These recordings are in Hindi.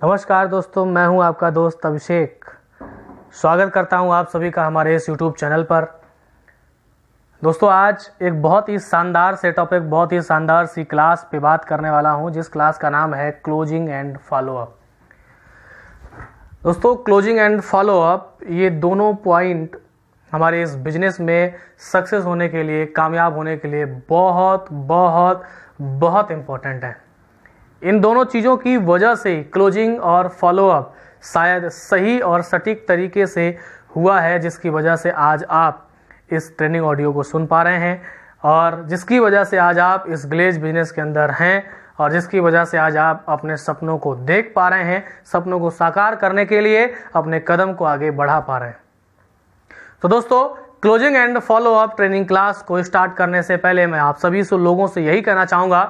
नमस्कार दोस्तों, मैं हूं आपका दोस्त अभिषेक। स्वागत करता हूं आप सभी का हमारे इस YouTube चैनल पर। दोस्तों, आज एक बहुत ही शानदार से टॉपिक, बहुत ही शानदार सी क्लास पे बात करने वाला हूं, जिस क्लास का नाम है क्लोजिंग एंड फॉलोअप। दोस्तों, क्लोजिंग एंड फॉलोअप ये दोनों पॉइंट हमारे इस बिजनेस में सक्सेस होने के लिए, कामयाब होने के लिए बहुत बहुत बहुत इम्पोर्टेंट है। इन दोनों चीज़ों की वजह से क्लोजिंग और फॉलोअप शायद सही और सटीक तरीके से हुआ है, जिसकी वजह से आज आप इस ट्रेनिंग ऑडियो को सुन पा रहे हैं और जिसकी वजह से आज आप इस ग्लेज बिजनेस के अंदर हैं और जिसकी वजह से आज आप अपने सपनों को देख पा रहे हैं, सपनों को साकार करने के लिए अपने कदम को आगे बढ़ा पा रहे हैं। तो दोस्तों, closing and follow up training class को स्टार्ट करने से पहले मैं आप सभी लोगों से यही कहना चाहूँगा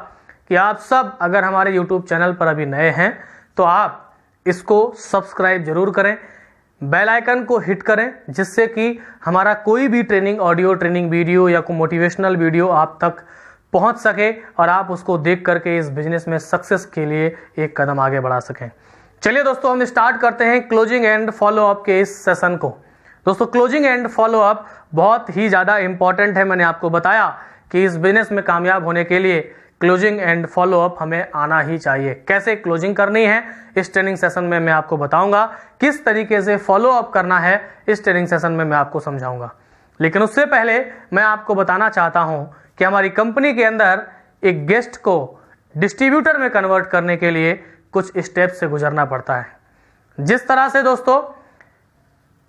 कि आप सब अगर हमारे YouTube चैनल पर अभी नए हैं तो आप इसको सब्सक्राइब जरूर करें, बेल आइकन को हिट करें, जिससे कि हमारा कोई भी ट्रेनिंग ऑडियो, ट्रेनिंग वीडियो या कोई मोटिवेशनल वीडियो आप तक पहुंच सके और आप उसको देख करके इस बिजनेस में सक्सेस के लिए एक कदम आगे बढ़ा सकें। चलिए दोस्तों, हम स्टार्ट करते हैं क्लोजिंग एंड फॉलोअप के इस सेशन को। दोस्तों, क्लोजिंग एंड फॉलोअप बहुत ही ज़्यादा इंपॉर्टेंट है। मैंने आपको बताया कि इस बिजनेस में कामयाब होने के लिए क्लोजिंग एंड फॉलोअप हमें आना ही चाहिए। कैसे क्लोजिंग करनी है इस ट्रेनिंग सेशन में मैं आपको बताऊंगा, किस तरीके से फॉलोअप करना है इस ट्रेनिंग सेशन में मैं आपको समझाऊंगा। लेकिन उससे पहले मैं आपको बताना चाहता हूं कि हमारी कंपनी के अंदर एक गेस्ट को डिस्ट्रीब्यूटर में कन्वर्ट करने के लिए कुछ स्टेप से गुजरना पड़ता है। जिस तरह से दोस्तों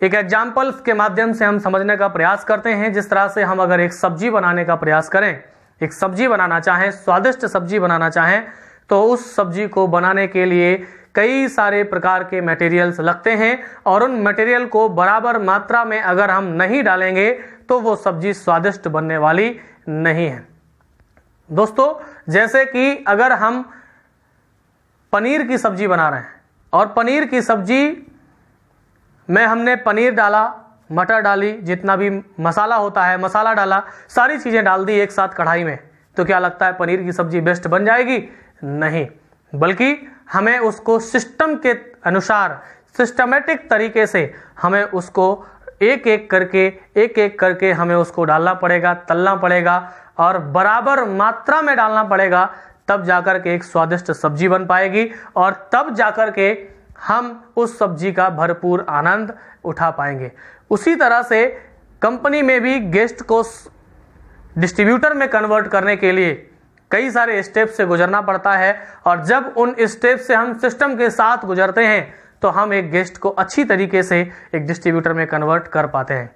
एक एग्जाम्पल्स के माध्यम से हम समझने का प्रयास करते हैं, जिस तरह से हम अगर एक सब्जी बनाने का प्रयास करें, एक सब्जी बनाना चाहें, स्वादिष्ट सब्जी बनाना चाहें, तो उस सब्जी को बनाने के लिए कई सारे प्रकार के मटेरियल्स लगते हैं और उन मटेरियल को बराबर मात्रा में अगर हम नहीं डालेंगे तो वो सब्जी स्वादिष्ट बनने वाली नहीं है। दोस्तों, जैसे कि अगर हम पनीर की सब्जी बना रहे हैं और पनीर की सब्जी में हमने पनीर डाला, मटर डाली, जितना भी मसाला होता है मसाला डाला, सारी चीज़ें डाल दी एक साथ कढ़ाई में, तो क्या लगता है पनीर की सब्जी बेस्ट बन जाएगी? नहीं, बल्कि हमें उसको सिस्टम के अनुसार, सिस्टमेटिक तरीके से हमें उसको एक एक करके हमें उसको डालना पड़ेगा, तलना पड़ेगा और बराबर मात्रा में डालना पड़ेगा, तब जाकर के एक स्वादिष्ट सब्जी बन पाएगी और तब जाकर के हम उस सब्जी का भरपूर आनंद उठा पाएंगे। उसी तरह से कंपनी में भी गेस्ट को डिस्ट्रीब्यूटर में कन्वर्ट करने के लिए कई सारे स्टेप से गुजरना पड़ता है और जब उन स्टेप से हम सिस्टम के साथ गुजरते हैं तो हम एक गेस्ट को अच्छी तरीके से एक डिस्ट्रीब्यूटर में कन्वर्ट कर पाते हैं।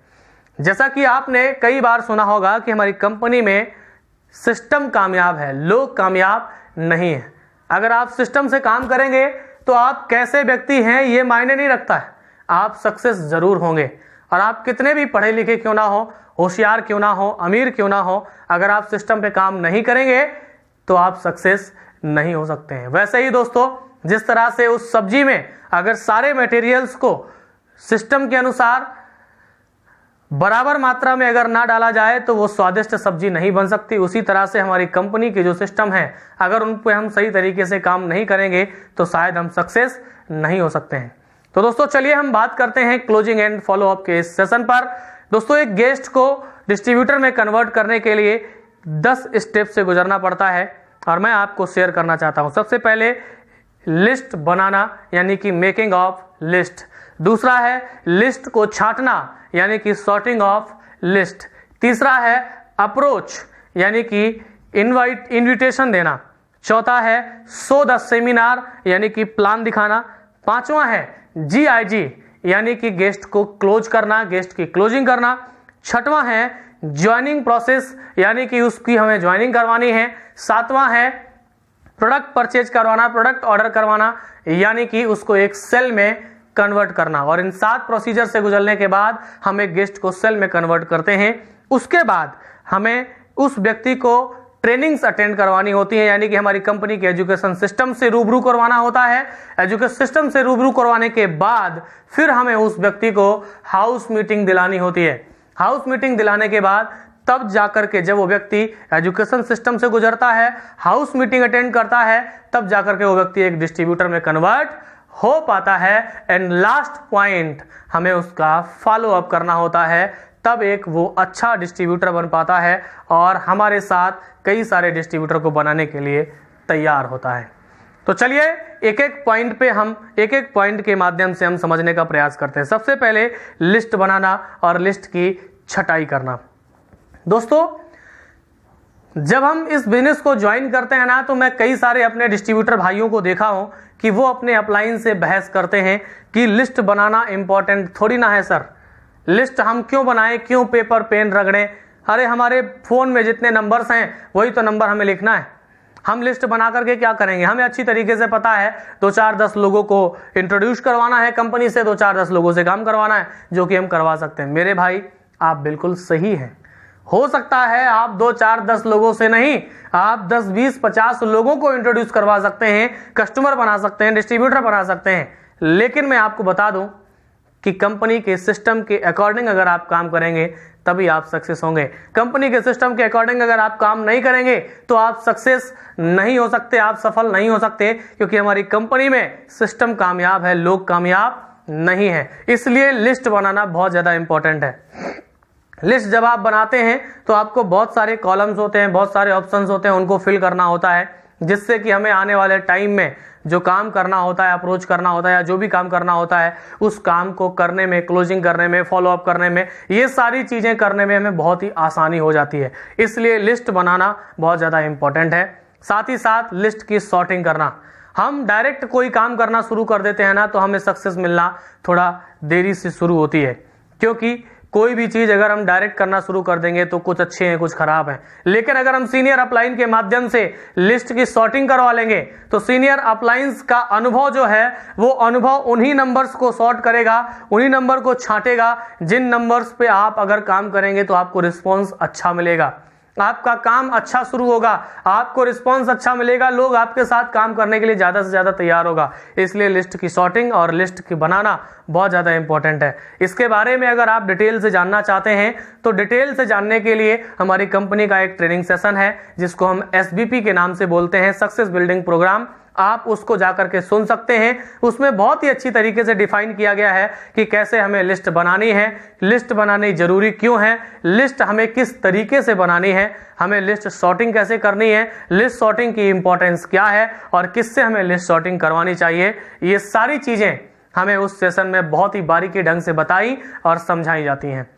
जैसा कि आपने कई बार सुना होगा कि हमारी कंपनी में सिस्टम कामयाब है, लोग कामयाब नहीं है। अगर आप सिस्टम से काम करेंगे तो आप कैसे व्यक्ति हैं ये मायने नहीं रखता है, आप सक्सेस जरूर होंगे। और आप कितने भी पढ़े लिखे क्यों ना हो, होशियार क्यों ना हो, अमीर क्यों ना हो, अगर आप सिस्टम पे काम नहीं करेंगे तो आप सक्सेस नहीं हो सकते हैं। वैसे ही दोस्तों, जिस तरह से उस सब्जी में अगर सारे मटेरियल्स को सिस्टम के अनुसार बराबर मात्रा में अगर ना डाला जाए तो वो स्वादिष्ट सब्जी नहीं बन सकती, उसी तरह से हमारी कंपनी के जो सिस्टम है अगर उन पे हम सही तरीके से काम नहीं करेंगे तो शायद हम सक्सेस नहीं हो सकते हैं। तो दोस्तों, चलिए हम बात करते हैं क्लोजिंग एंड फॉलोअप के इस सेशन पर। दोस्तों, एक गेस्ट को डिस्ट्रीब्यूटर में कन्वर्ट करने के लिए 10 स्टेप से गुजरना पड़ता है और मैं आपको शेयर करना चाहता हूं। सबसे पहले लिस्ट बनाना, यानी कि मेकिंग ऑफ लिस्ट। दूसरा है लिस्ट को छांटना, यानी कि सॉर्टिंग ऑफ लिस्ट। तीसरा है अप्रोच, यानी कि इनविटेशन देना। चौथा है शो द सेमिनार, यानी कि प्लान दिखाना। पांचवा है GIG, यानी कि गेस्ट को क्लोज करना, गेस्ट की क्लोजिंग करना। छठवां है ज्वाइनिंग प्रोसेस, यानी कि उसकी हमें ज्वाइनिंग करवानी है। सातवां है प्रोडक्ट परचेज करवाना, प्रोडक्ट ऑर्डर करवाना, यानी कि उसको एक सेल में कन्वर्ट करना। और इन 7 प्रोसीजर से गुजरने के बाद हम एक गेस्ट को सेल में कन्वर्ट करते हैं। उसके बाद हमें उस व्यक्ति को ट्रेनिंग्स अटेंड करवानी होती है, यानी कि हमारी कंपनी के एजुकेशन सिस्टम से रूबरू करवाना होता है। एजुकेशन सिस्टम से रूबरू करवाने के बाद फिर हमें उस व्यक्ति को हाउस मीटिंग दिलानी होती है। हाउस मीटिंग दिलाने के बाद तब जाकर के जब वो व्यक्ति एजुकेशन सिस्टम से गुजरता है, हाउस मीटिंग अटेंड करता है, तब जाकर के वो व्यक्ति एक डिस्ट्रीब्यूटर में कन्वर्ट हो पाता है एंड लास्ट पॉइंट हमें उसका फॉलो अप करना होता है, तब एक वो अच्छा डिस्ट्रीब्यूटर बन पाता है और हमारे साथ कई सारे डिस्ट्रीब्यूटर को बनाने के लिए तैयार होता है। तो चलिए एक एक पॉइंट के माध्यम से हम समझने का प्रयास करते हैं। सबसे पहले लिस्ट बनाना और लिस्ट की छटाई करना। दोस्तों, जब हम इस बिजनेस को ज्वाइन करते हैं ना, तो मैं कई सारे अपने डिस्ट्रीब्यूटर भाइयों को देखा हूं कि वो अपने अपलाइन से बहस करते हैं कि लिस्ट बनाना इंपॉर्टेंट थोड़ी ना है सर, लिस्ट हम क्यों बनाएं, क्यों पेपर पेन रगड़ें, अरे हमारे फोन में जितने नंबर्स हैं वही तो नंबर हमें लिखना है, हम लिस्ट बना करके क्या करेंगे। हमें अच्छी तरीके से पता है 2-4-10 लोगों को इंट्रोड्यूस करवाना है कंपनी से, 2-4-10 लोगों से काम करवाना है, जो कि हम करवा सकते हैं। मेरे भाई आप बिल्कुल सही हैं। हो सकता है आप 2-4-10 लोगों से नहीं, आप 10-20-50 लोगों को इंट्रोड्यूस करवा सकते हैं, कस्टमर बना सकते हैं, डिस्ट्रीब्यूटर बना सकते हैं। लेकिन मैं आपको बता दूं कि कंपनी के सिस्टम के अकॉर्डिंग अगर आप काम करेंगे तभी आप सक्सेस होंगे। कंपनी के सिस्टम के अकॉर्डिंग अगर आप काम नहीं करेंगे तो आप सक्सेस नहीं हो सकते, आप सफल नहीं हो सकते, क्योंकि हमारी कंपनी में सिस्टम कामयाब है, लोग कामयाब नहीं है। इसलिए लिस्ट बनाना बहुत ज्यादा इंपॉर्टेंट है। लिस्ट जब आप बनाते हैं तो आपको बहुत सारे कॉलम्स होते हैं, बहुत सारे ऑप्शंस होते हैं, उनको फिल करना होता है, जिससे कि हमें आने वाले टाइम में जो काम करना होता है, अप्रोच करना होता है या जो भी काम करना होता है, उस काम को करने में, क्लोजिंग करने में, फॉलो अप करने में, ये सारी चीजें करने में हमें बहुत ही आसानी हो जाती है। इसलिए लिस्ट बनाना बहुत ज्यादा इंपॉर्टेंट है। साथ ही साथ लिस्ट की सॉर्टिंग करना। हम डायरेक्ट कोई काम करना शुरू कर देते हैं ना, तो हमें सक्सेस मिलना थोड़ा देरी से शुरू होती है, क्योंकि कोई भी चीज अगर हम डायरेक्ट करना शुरू कर देंगे तो कुछ अच्छे हैं, कुछ खराब हैं। लेकिन अगर हम सीनियर अपलाइन के माध्यम से लिस्ट की सॉर्टिंग करवा लेंगे तो सीनियर अपलाइंस का अनुभव जो है वो अनुभव उन्हीं नंबर्स को सॉर्ट करेगा, उन्हीं नंबर को छांटेगा जिन नंबर्स पे आप अगर काम करेंगे तो आपको रिस्पॉन्स अच्छा मिलेगा, आपका काम अच्छा शुरू होगा, आपको रिस्पांस अच्छा मिलेगा, लोग आपके साथ काम करने के लिए ज्यादा से ज्यादा तैयार होगा। इसलिए लिस्ट की सॉर्टिंग और लिस्ट की बनाना बहुत ज्यादा इंपॉर्टेंट है। इसके बारे में अगर आप डिटेल से जानना चाहते हैं तो डिटेल से जानने के लिए हमारी कंपनी का एक ट्रेनिंग सेशन है जिसको हम SBP के नाम से बोलते हैं, सक्सेस बिल्डिंग प्रोग्राम। आप उसको जाकर के सुन सकते हैं। उसमें बहुत ही अच्छी तरीके से डिफाइन किया गया है कि कैसे हमें लिस्ट बनानी है, लिस्ट बनानी जरूरी क्यों है, लिस्ट हमें किस तरीके से बनानी है, हमें लिस्ट सॉर्टिंग कैसे करनी है, लिस्ट सॉर्टिंग की इंपॉर्टेंस क्या है और किससे हमें लिस्ट सॉर्टिंग करवानी चाहिए। ये सारी चीजें हमें उस सेशन में बहुत ही बारीकी ढंग से बताई और समझाई जाती हैं।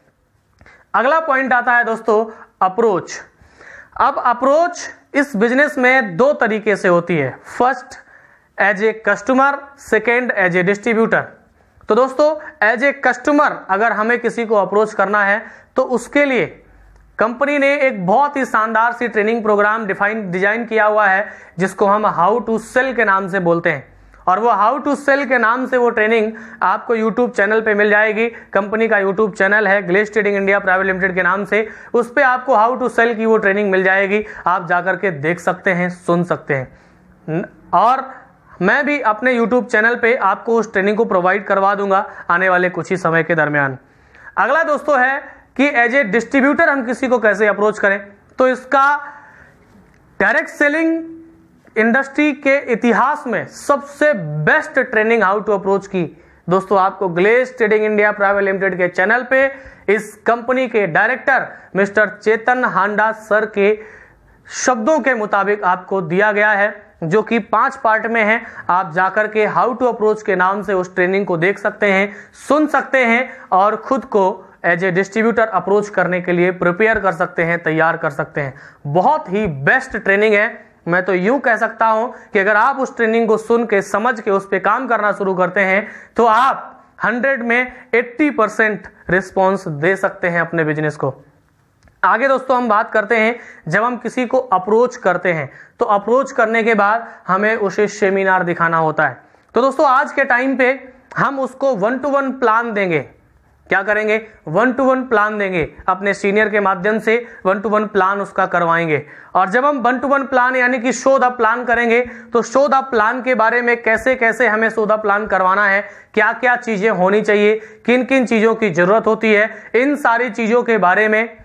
अगला पॉइंट आता है दोस्तों अप्रोच। अब अप्रोच इस बिजनेस में दो तरीके से होती है, first as a customer, second as a distributor. तो दोस्तों एज ए कस्टमर अगर हमें किसी को अप्रोच करना है तो उसके लिए कंपनी ने एक बहुत ही शानदार सी ट्रेनिंग प्रोग्राम डिजाइन किया हुआ है जिसको हम हाउ टू सेल के नाम से बोलते हैं। और वो हाउ टू सेल के नाम से वो ट्रेनिंग आपको यूट्यूब चैनल पे मिल जाएगी। कंपनी का यूट्यूब चैनल है Glaze Trading India Private Limited के नाम से, उस पे आपको हाउ टू सेल की वो ट्रेनिंग मिल जाएगी। आप जाकर के देख सकते हैं, सुन सकते हैं, और मैं भी अपने यूट्यूब चैनल पे आपको उस ट्रेनिंग को प्रोवाइड करवा दूंगा आने वाले कुछ ही समय के दरमियान। अगला दोस्तों है कि एज ए डिस्ट्रीब्यूटर हम किसी को कैसे अप्रोच करें। तो इसका डायरेक्ट सेलिंग इंडस्ट्री के इतिहास में सबसे best training how to approach की दोस्तों आपको Glaze Trading India Private Limited के चैनल पे इस कंपनी के director mister Chetan Handa sir के शब्दों के मुताबिक आपको दिया गया है, जो कि 5 पार्ट में है। आप जाकर के हाउ टू अप्रोच के नाम से उस ट्रेनिंग को देख सकते हैं, सुन सकते हैं और खुद को एज ए डिस्ट्रीब्यूटर अप्रोच करने के लिए प्रिपेयर कर सकते हैं, तैयार कर सकते हैं। बहुत ही बेस्ट ट्रेनिंग है। मैं तो यूं कह सकता हूं कि अगर आप उस ट्रेनिंग को सुन के समझ के उस पे काम करना शुरू करते हैं तो आप 100 में 80% रिस्पॉन्स दे सकते हैं अपने बिजनेस को। आगे दोस्तों हम बात करते हैं, जब हम किसी को अप्रोच करते हैं तो अप्रोच करने के बाद हमें उसे सेमिनार दिखाना होता है। तो दोस्तों आज के टाइम पे हम उसको 1-to-1 प्लान देंगे। क्या करेंगे? 1-to-1 प्लान देंगे, अपने सीनियर के माध्यम से 1-to-1 प्लान उसका करवाएंगे। और जब हम 1-to-1 प्लान यानी कि शो द प्लान करेंगे तो शो द प्लान के बारे में कैसे कैसे हमें शो द प्लान करवाना है, क्या क्या चीजें होनी चाहिए, किन किन चीजों की जरूरत होती है, इन सारी चीजों के बारे में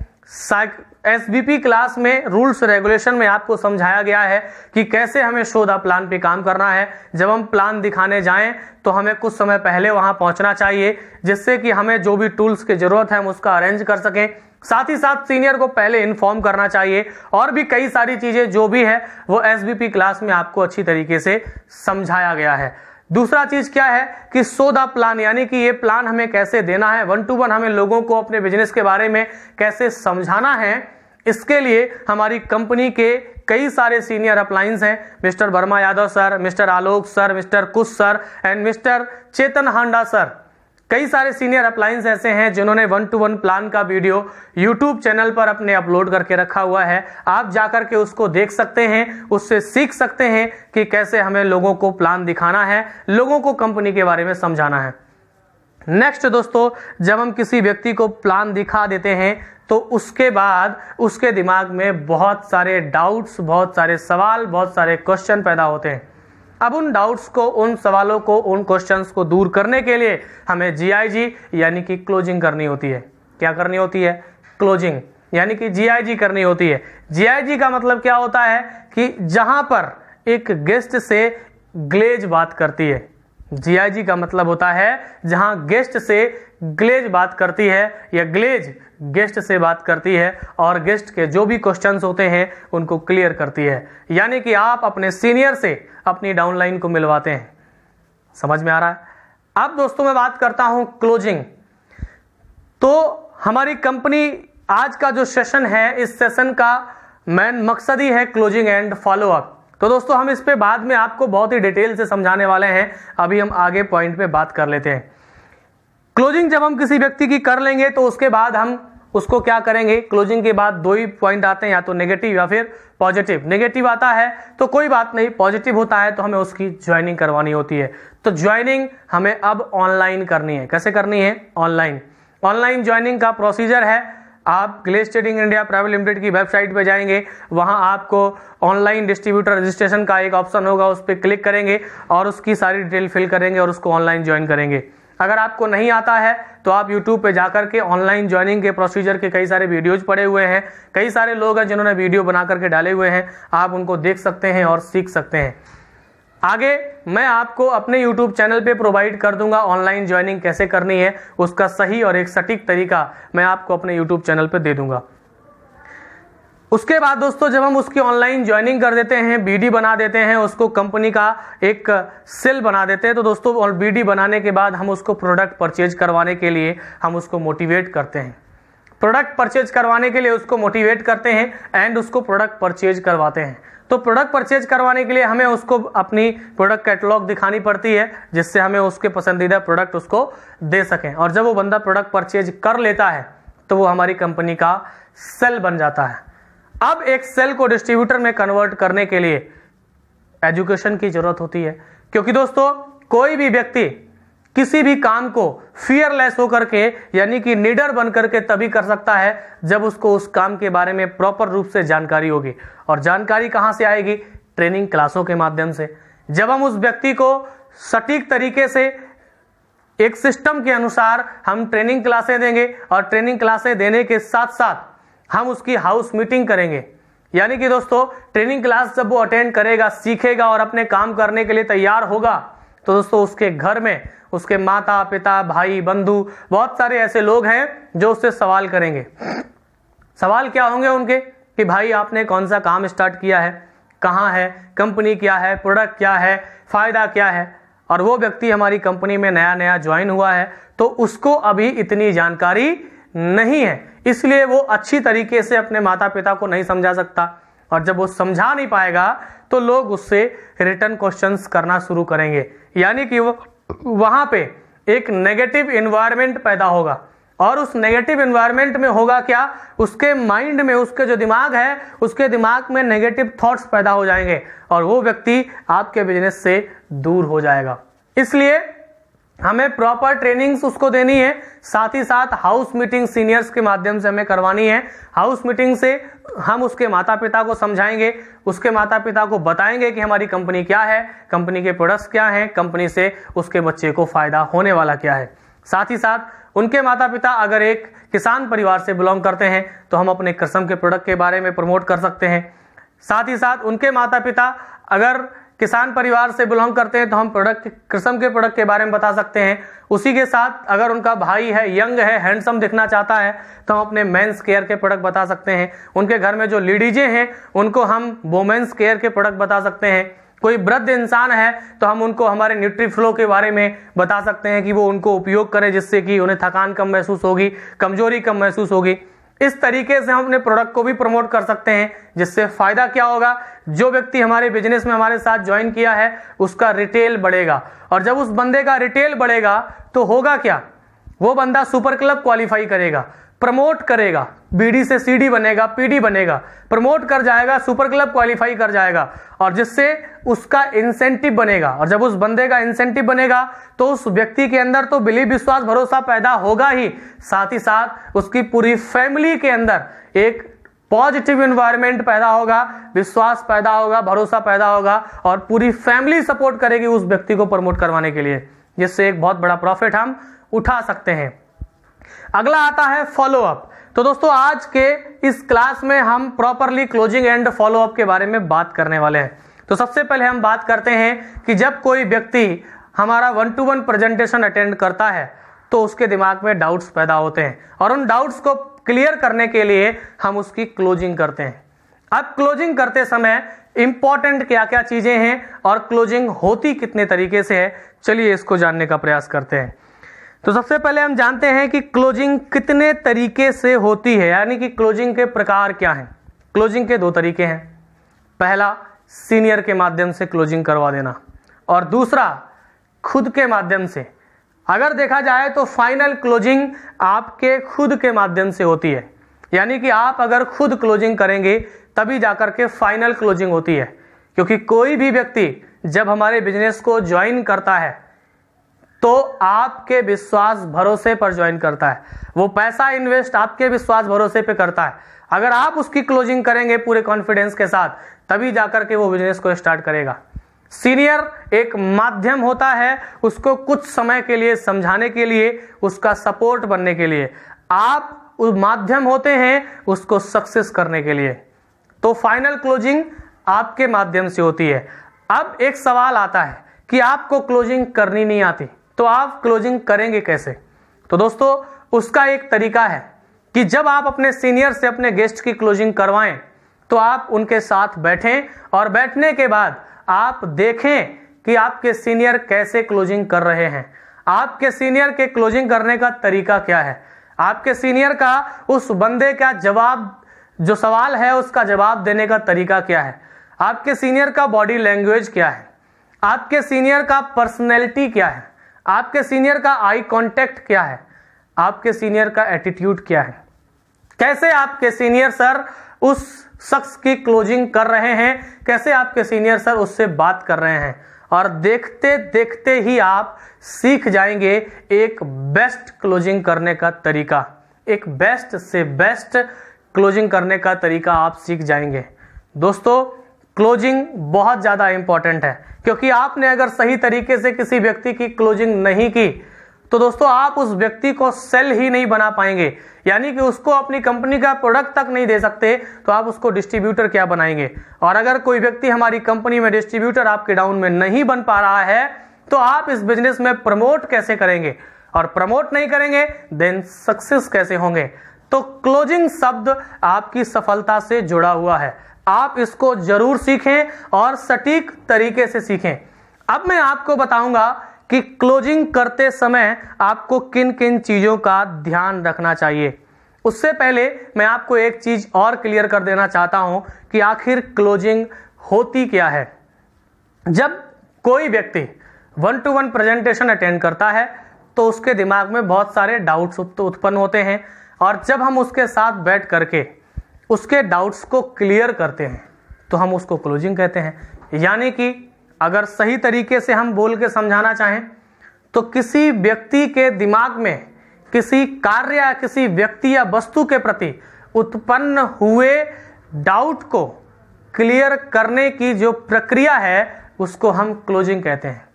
एसबीपी क्लास में रूल्स रेगुलेशन में आपको समझाया गया है कि कैसे हमें शो द प्लान पे काम करना है। जब हम प्लान दिखाने जाएं तो हमें कुछ समय पहले वहां पहुंचना चाहिए, जिससे कि हमें जो भी टूल्स की जरूरत है हम उसका अरेंज कर सकें। साथ ही साथ सीनियर को पहले इन्फॉर्म करना चाहिए, और भी कई सारी चीजें जो भी है वो एसबीपी क्लास में आपको अच्छी तरीके से समझाया गया है। दूसरा चीज क्या है कि शो द प्लान, यानी कि ये प्लान हमें कैसे देना है, 1 to 1 हमें लोगों को अपने बिजनेस के बारे में कैसे समझाना है। इसके लिए हमारी कंपनी के कई सारे सीनियर अपलाइंस हैं, mister Verma Yadav sir, mister Alok sir, mister Kush sir and mister Chetan Handa sir. कई सारे सीनियर अपलाइंस ऐसे हैं जिन्होंने 1 to 1 प्लान का वीडियो YouTube चैनल पर अपने अपलोड करके रखा हुआ है। आप जाकर के उसको देख सकते हैं, उससे सीख सकते हैं कि कैसे हमें लोगों को प्लान दिखाना है, लोगों को कंपनी के बारे में समझाना है। नेक्स्ट दोस्तों, जब हम किसी व्यक्ति को प्लान दिखा देते हैं तो उसके बाद उसके दिमाग में बहुत सारे डाउट्स, बहुत सारे सवाल, बहुत सारे क्वेश्चन पैदा होते हैं। अब उन डाउट्स को, उन सवालों को, उन क्वेश्चंस को दूर करने के लिए हमें GIG यानी कि क्लोजिंग करनी होती है। क्या करनी होती है? क्लोजिंग यानी कि GIG करनी होती है। GIG का मतलब क्या होता है कि जहां पर एक गेस्ट से ग्लेज बात करती है। GIG का मतलब होता है जहां गेस्ट से ग्लेज बात करती है या ग्लेज गेस्ट से बात करती है और गेस्ट के जो भी क्वेश्चंस होते हैं उनको क्लियर करती है। यानी कि आप अपने सीनियर से अपनी डाउनलाइन को मिलवाते हैं। समझ में आ रहा है? अब दोस्तों मैं बात करता हूं क्लोजिंग। तो हमारी कंपनी आज का जो सेशन है, इस सेशन का मेन मकसद ही है क्लोजिंग एंड फॉलोअप। तो दोस्तों हम इस पे बाद में आपको बहुत ही डिटेल से समझाने वाले हैं। अभी हम आगे पॉइंट पे बात कर लेते हैं। क्लोजिंग जब हम किसी व्यक्ति की कर लेंगे तो उसके बाद हम उसको क्या करेंगे? क्लोजिंग के बाद 2 ही पॉइंट आते हैं, या तो नेगेटिव या फिर पॉजिटिव। नेगेटिव आता है तो कोई बात नहीं, पॉजिटिव होता है तो हमें उसकी ज्वाइनिंग करवानी होती है। तो ज्वाइनिंग हमें अब ऑनलाइन करनी है। कैसे करनी है? ऑनलाइन। ऑनलाइन ज्वाइनिंग का प्रोसीजर है, आप Glaze Trading India Private Limited की वेबसाइट पे जाएंगे, वहां आपको ऑनलाइन डिस्ट्रीब्यूटर रजिस्ट्रेशन का एक ऑप्शन होगा, उस पर क्लिक करेंगे और उसकी सारी डिटेल फिल करेंगे और उसको ऑनलाइन ज्वाइन करेंगे। अगर आपको नहीं आता है तो आप YouTube पे जाकर के ऑनलाइन ज्वाइनिंग के प्रोसीजर के कई सारे वीडियोज पड़े हुए हैं, कई सारे लोग हैं जिन्होंने वीडियो बना करके डाले हुए हैं, आप उनको देख सकते हैं और सीख सकते हैं। आगे मैं आपको अपने YouTube चैनल पे प्रोवाइड कर दूंगा ऑनलाइन ज्वाइनिंग कैसे करनी है, उसका सही और एक सटीक तरीका मैं आपको अपने YouTube चैनल पे दे दूंगा। उसके बाद दोस्तों जब हम उसकी ऑनलाइन ज्वाइनिंग कर देते हैं, BD बना देते हैं, उसको कंपनी का एक सेल बना देते हैं, तो दोस्तों और BD बनाने के बाद हम उसको प्रोडक्ट परचेज करवाने के लिए हम उसको मोटिवेट करते हैं। प्रोडक्ट परचेज करवाने के लिए उसको मोटिवेट करते हैं एंड उसको प्रोडक्ट परचेज करवाते हैं। तो प्रोडक्ट परचेज करवाने के लिए हमें उसको अपनी प्रोडक्ट कैटलॉग दिखानी पड़ती है, जिससे हमें उसके पसंदीदा प्रोडक्ट उसको दे सकें। और जब वो बंदा प्रोडक्ट परचेज कर लेता है तो वो हमारी कंपनी का सेल बन जाता है। अब एक सेल को डिस्ट्रीब्यूटर में कन्वर्ट करने के लिए एजुकेशन की जरूरत होती है, क्योंकि दोस्तों कोई भी व्यक्ति किसी भी काम को फियरलेस होकर के यानी कि निडर बन करके तभी कर सकता है जब उसको उस काम के बारे में प्रॉपर रूप से जानकारी होगी। और जानकारी कहां से आएगी? ट्रेनिंग क्लासों के माध्यम से। जब हम उस व्यक्ति को सटीक तरीके से एक सिस्टम के अनुसार हम ट्रेनिंग क्लासें देंगे और ट्रेनिंग क्लासें देने के साथ साथ हम उसकी हाउस मीटिंग करेंगे। यानी कि दोस्तों ट्रेनिंग क्लास जब वो अटेंड करेगा, सीखेगा और अपने काम करने के लिए तैयार होगा, तो दोस्तों उसके घर में उसके माता पिता, भाई, बंधु, बहुत सारे ऐसे लोग हैं जो उससे सवाल करेंगे। सवाल क्या होंगे उनके कि भाई आपने कौन सा काम स्टार्ट किया है, कहाँ है, कंपनी क्या है, प्रोडक्ट क्या है, फायदा क्या है। और वो व्यक्ति हमारी कंपनी में नया नया ज्वाइन हुआ है तो उसको अभी इतनी जानकारी नहीं है, इसलिए वो अच्छी तरीके से अपने माता पिता को नहीं समझा सकता। और जब वो समझा नहीं पाएगा तो लोग उससे रिटर्न क्वेश्चंस करना शुरू करेंगे। यानी कि वो वहां पे एक नेगेटिव एनवायरनमेंट पैदा होगा। और उस नेगेटिव एनवायरनमेंट में होगा क्या? उसके माइंड में, उसके जो दिमाग है, उसके दिमाग में नेगेटिव थॉट्स पैदा हो जाएंगे और वो व्यक्ति आपके बिजनेस से दूर हो जाएगा। इसलिए हमें प्रॉपर ट्रेनिंग्स उसको देनी है, साथ ही साथ हाउस मीटिंग सीनियर्स के माध्यम से हमें करवानी है। हाउस मीटिंग से हम उसके माता पिता को समझाएंगे, उसके माता पिता को बताएंगे कि हमारी कंपनी क्या है, कंपनी के प्रोडक्ट्स क्या हैं, कंपनी से उसके बच्चे को फायदा होने वाला क्या है। साथ ही साथ उनके माता पिता अगर एक किसान परिवार से बिलोंग करते हैं तो हम अपने कृषि के प्रोडक्ट के बारे में प्रमोट कर सकते हैं। साथ ही साथ उनके माता पिता अगर किसान परिवार से बिलोंग करते हैं तो हम कृषि के प्रोडक्ट के बारे में बता सकते हैं। उसी के साथ अगर उनका भाई है, यंग है, हैंडसम दिखना चाहता है तो हम अपने मेंस केयर के प्रोडक्ट बता सकते हैं। उनके घर में जो लेडीजें हैं उनको हम वोमेंस केयर के प्रोडक्ट बता सकते हैं। कोई वृद्ध इंसान है तो हम उनको हमारे न्यूट्रीफ्लो के बारे में बता सकते हैं कि वो उनको उपयोग करें, जिससे कि उन्हें थकान कम महसूस होगी, कमजोरी कम महसूस होगी। इस तरीके से हम अपने प्रोडक्ट को भी प्रमोट कर सकते हैं, जिससे फायदा क्या होगा, जो व्यक्ति हमारे बिजनेस में हमारे साथ ज्वाइन किया है उसका रिटेल बढ़ेगा, और जब उस बंदे का रिटेल बढ़ेगा तो होगा क्या, वो बंदा सुपर क्लब क्वालिफाई करेगा, प्रमोट करेगा, बीडी से सीडी बनेगा, पीडी बनेगा, प्रमोट कर जाएगा, सुपर क्लब क्वालिफाई कर जाएगा, और जिससे उसका इंसेंटिव बनेगा। और जब उस बंदे का इंसेंटिव बनेगा तो उस व्यक्ति के अंदर तो बिलीव, विश्वास, भरोसा पैदा होगा ही, साथ ही साथ उसकी पूरी फैमिली के अंदर एक पॉजिटिव एनवायरनमेंट पैदा होगा, विश्वास पैदा होगा, भरोसा पैदा होगा, और पूरी फैमिली सपोर्ट करेगी उस व्यक्ति को प्रमोट करवाने के लिए, जिससे एक बहुत बड़ा प्रॉफिट हम उठा सकते हैं। अगला आता है फॉलो अप। तो दोस्तों आज के इस क्लास में हम properly closing and follow up के बारे में बात करने वाले हैं। तो सबसे पहले हम बात करते हैं कि जब कोई व्यक्ति हमारा 1-to-1 प्रेजेंटेशन अटेंड करता है तो उसके दिमाग में डाउट्स पैदा होते हैं, और उन डाउट्स को क्लियर करने के लिए हम उसकी क्लोजिंग करते हैं। अब क्लोजिंग करते समय इंपॉर्टेंट क्या क्या चीजें हैं और क्लोजिंग होती कितने तरीके से है, चलिए इसको जानने का प्रयास करते हैं। तो सबसे पहले हम जानते हैं कि क्लोजिंग कितने तरीके से होती है, यानी कि क्लोजिंग के प्रकार क्या हैं। क्लोजिंग के 2 तरीके हैं, पहला सीनियर के माध्यम से क्लोजिंग करवा देना, और दूसरा खुद के माध्यम से। अगर देखा जाए तो फाइनल क्लोजिंग आपके खुद के माध्यम से होती है, यानी कि आप अगर खुद क्लोजिंग करेंगे तभी जाकर के फाइनल क्लोजिंग होती है। क्योंकि कोई भी व्यक्ति जब हमारे बिजनेस को ज्वाइन करता है तो आपके विश्वास भरोसे पर ज्वाइन करता है, वो पैसा इन्वेस्ट आपके विश्वास भरोसे पे करता है। अगर आप उसकी क्लोजिंग करेंगे पूरे कॉन्फिडेंस के साथ तभी जाकर के वो बिजनेस को स्टार्ट करेगा। सीनियर एक माध्यम होता है, उसको कुछ समय के लिए समझाने के लिए, उसका सपोर्ट बनने के लिए। आप उस माध्यम होते हैं उसको सक्सेस करने के लिए। तो फाइनल क्लोजिंग आपके माध्यम से होती है। अब एक सवाल आता है कि आपको क्लोजिंग करनी नहीं आती तो आप क्लोजिंग करेंगे कैसे। तो दोस्तों उसका एक तरीका है कि जब आप अपने सीनियर से अपने गेस्ट की क्लोजिंग करवाएं तो आप उनके साथ बैठें, और बैठने के बाद आप देखें कि आपके सीनियर कैसे क्लोजिंग कर रहे हैं, आपके सीनियर के क्लोजिंग करने का तरीका क्या है, आपके सीनियर का उस बंदे का जवाब, जो सवाल है उसका जवाब देने का तरीका क्या है, आपके सीनियर का बॉडी लैंग्वेज क्या है, आपके सीनियर का पर्सनैलिटी क्या है, आपके सीनियर का आई कांटेक्ट क्या है, आपके सीनियर का एटीट्यूड क्या है, कैसे आपके सीनियर सर उस शख्स की क्लोजिंग कर रहे हैं, कैसे आपके सीनियर सर उससे बात कर रहे हैं। और देखते देखते ही आप सीख जाएंगे एक बेस्ट क्लोजिंग करने का तरीका, एक बेस्ट से बेस्ट क्लोजिंग करने का तरीका आप सीख जाएंगे। दोस्तों क्लोजिंग बहुत ज़्यादा इंपॉर्टेंट है, क्योंकि आपने अगर सही तरीके से किसी व्यक्ति की क्लोजिंग नहीं की तो दोस्तों आप उस व्यक्ति को सेल ही नहीं बना पाएंगे, यानी कि उसको अपनी कंपनी का प्रोडक्ट तक नहीं दे सकते तो आप उसको डिस्ट्रीब्यूटर क्या बनाएंगे। और अगर कोई व्यक्ति हमारी कंपनी में डिस्ट्रीब्यूटर आपके डाउन में नहीं बन पा रहा है तो आप इस बिजनेस में प्रमोट कैसे करेंगे, और प्रमोट नहीं करेंगे देन सक्सेस कैसे होंगे। तो क्लोजिंग शब्द आपकी सफलता से जुड़ा हुआ है, आप इसको जरूर सीखें और सटीक तरीके से सीखें। अब मैं आपको बताऊंगा कि क्लोजिंग करते समय आपको किन किन चीजों का ध्यान रखना चाहिए। उससे पहले मैं आपको एक चीज और क्लियर कर देना चाहता हूं कि आखिर क्लोजिंग होती क्या है। जब कोई व्यक्ति 1-to-1 प्रेजेंटेशन अटेंड करता है तो उसके दिमाग में बहुत सारे डाउट्स उत्पन्न होते हैं, और जब हम उसके साथ बैठ करके उसके डाउट्स को क्लियर करते हैं तो हम उसको क्लोजिंग कहते हैं। यानी कि अगर सही तरीके से हम बोल के समझाना चाहें तो किसी व्यक्ति के दिमाग में किसी कार्य या किसी व्यक्ति या वस्तु के प्रति उत्पन्न हुए डाउट को क्लियर करने की जो प्रक्रिया है उसको हम क्लोजिंग कहते हैं।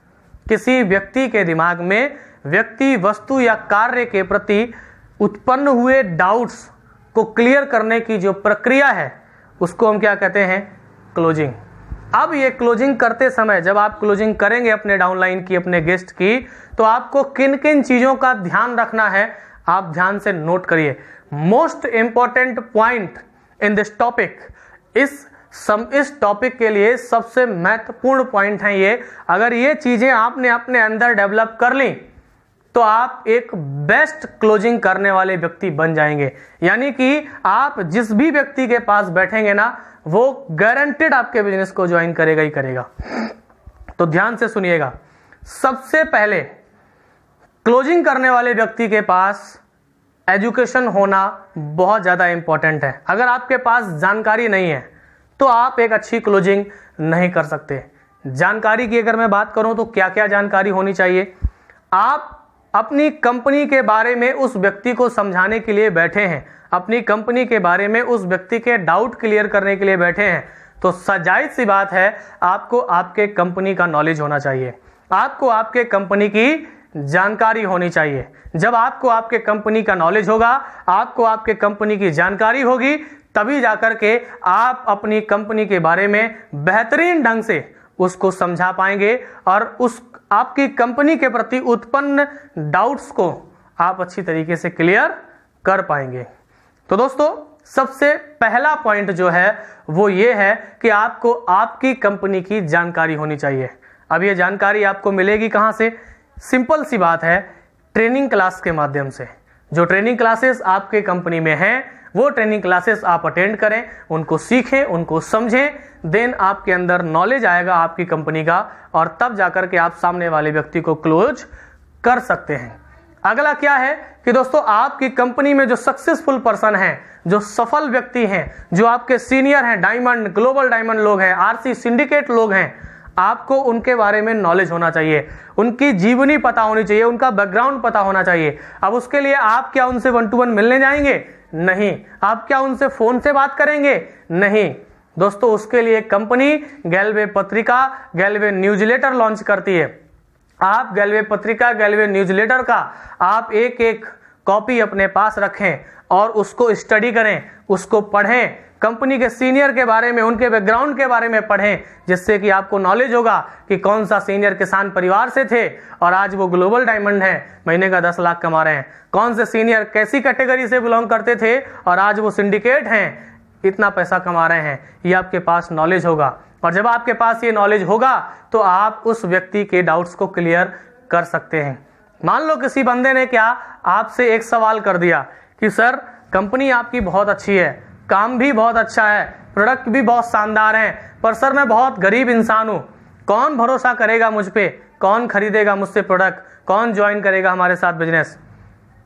किसी व्यक्ति के दिमाग में व्यक्ति, वस्तु या कार्य के प्रति उत्पन्न हुए डाउट्स को क्लियर करने की जो प्रक्रिया है उसको हम क्या कहते हैं? क्लोजिंग। अब ये क्लोजिंग करते समय, जब आप क्लोजिंग करेंगे अपने डाउनलाइन की, अपने गेस्ट की, तो आपको किन किन चीजों का ध्यान रखना है आप ध्यान से नोट करिए। Most important point in this topic, इस टॉपिक के लिए सबसे महत्वपूर्ण पॉइंट है ये। अगर ये चीजें आपने अपने अंदर डेवलप कर ली तो आप एक बेस्ट क्लोजिंग करने वाले व्यक्ति बन जाएंगे। यानी कि आप जिस भी व्यक्ति के पास बैठेंगे ना, वो गारंटेड आपके बिजनेस को ज्वाइन करेगा ही करेगा। तो ध्यान से सुनिएगा। सबसे पहले क्लोजिंग करने वाले व्यक्ति के पास एजुकेशन होना बहुत ज्यादा इंपॉर्टेंट है। अगर आपके पास जानकारी नहीं है तो आप एक अच्छी क्लोजिंग नहीं कर सकते। जानकारी की अगर मैं बात करूं तो क्या क्या जानकारी होनी चाहिए? आप अपनी कंपनी के बारे में उस व्यक्ति को समझाने के लिए बैठे हैं, अपनी कंपनी के बारे में उस व्यक्ति के डाउट क्लियर करने के लिए बैठे हैं, तो जायज सी बात है आपको आपके कंपनी का नॉलेज होना चाहिए, आपको आपके कंपनी की जानकारी होनी चाहिए। जब आपको आपके कंपनी का नॉलेज होगा, आपको आपके कंपनी की जानकारी होगी, तभी जाकर के आप अपनी कंपनी के बारे में बेहतरीन ढंग से उसको समझा पाएंगे और उस आपकी कंपनी के प्रति उत्पन्न डाउट्स को आप अच्छी तरीके से क्लियर कर पाएंगे। तो दोस्तों, सबसे पहला पॉइंट जो है वो ये है कि आपको आपकी कंपनी की जानकारी होनी चाहिए। अब ये जानकारी आपको मिलेगी कहां से? सिंपल सी बात है, ट्रेनिंग क्लास के माध्यम से। जो ट्रेनिंग क्लासेस आपके कंपनी में हैं वो ट्रेनिंग क्लासेस आप अटेंड करें, उनको सीखें, उनको समझें, देन आपके अंदर नॉलेज आएगा आपकी कंपनी का, और तब जाकर के आप सामने वाले व्यक्ति को क्लोज कर सकते हैं। अगला क्या है कि दोस्तों, आपकी कंपनी में जो सक्सेसफुल पर्सन हैं, जो सफल व्यक्ति हैं, जो आपके सीनियर हैं, डायमंड, ग्लोबल डायमंड लोग हैं, आरसी सिंडिकेट लोग हैं, आपको उनके बारे में नॉलेज होना चाहिए, उनकी जीवनी पता होनी चाहिए, उनका बैकग्राउंड पता होना चाहिए। अब उसके लिए आप क्या उनसे 1 to 1 मिलने जाएंगे? नहीं। आप क्या उनसे फोन से बात करेंगे? नहीं। दोस्तों, उसके लिए कंपनी गैलवे पत्रिका, गैलवे न्यूज़लेटर लॉन्च करती है। आप गैलवे पत्रिका, गैलवे न्यूज़लेटर का आप एक एक कॉपी अपने पास रखें और उसको स्टडी करें, उसको पढ़ें, कंपनी के सीनियर के बारे में, उनके बैकग्राउंड के बारे में पढ़ें, जिससे कि आपको नॉलेज होगा कि कौन सा सीनियर किसान परिवार से थे और आज वो ग्लोबल डायमंड है, महीने का 10 लाख कमा रहे हैं। कौन से सीनियर कैसी कैटेगरी से बिलोंग करते थे और आज वो सिंडिकेट हैं, इतना पैसा कमा रहे हैं। ये आपके पास नॉलेज होगा, और जब आपके पास ये नॉलेज होगा तो आप उस व्यक्ति के डाउट्स को क्लियर कर सकते हैं। मान लो किसी बंदे ने क्या आपसे एक सवाल कर दिया कि सर, कंपनी आपकी बहुत अच्छी है, काम भी बहुत अच्छा है, प्रोडक्ट भी बहुत शानदार है, पर सर मैं बहुत गरीब इंसान हूं, कौन भरोसा करेगा मुझ पे, कौन खरीदेगा मुझसे प्रोडक्ट, कौन ज्वाइन करेगा हमारे साथ बिजनेस?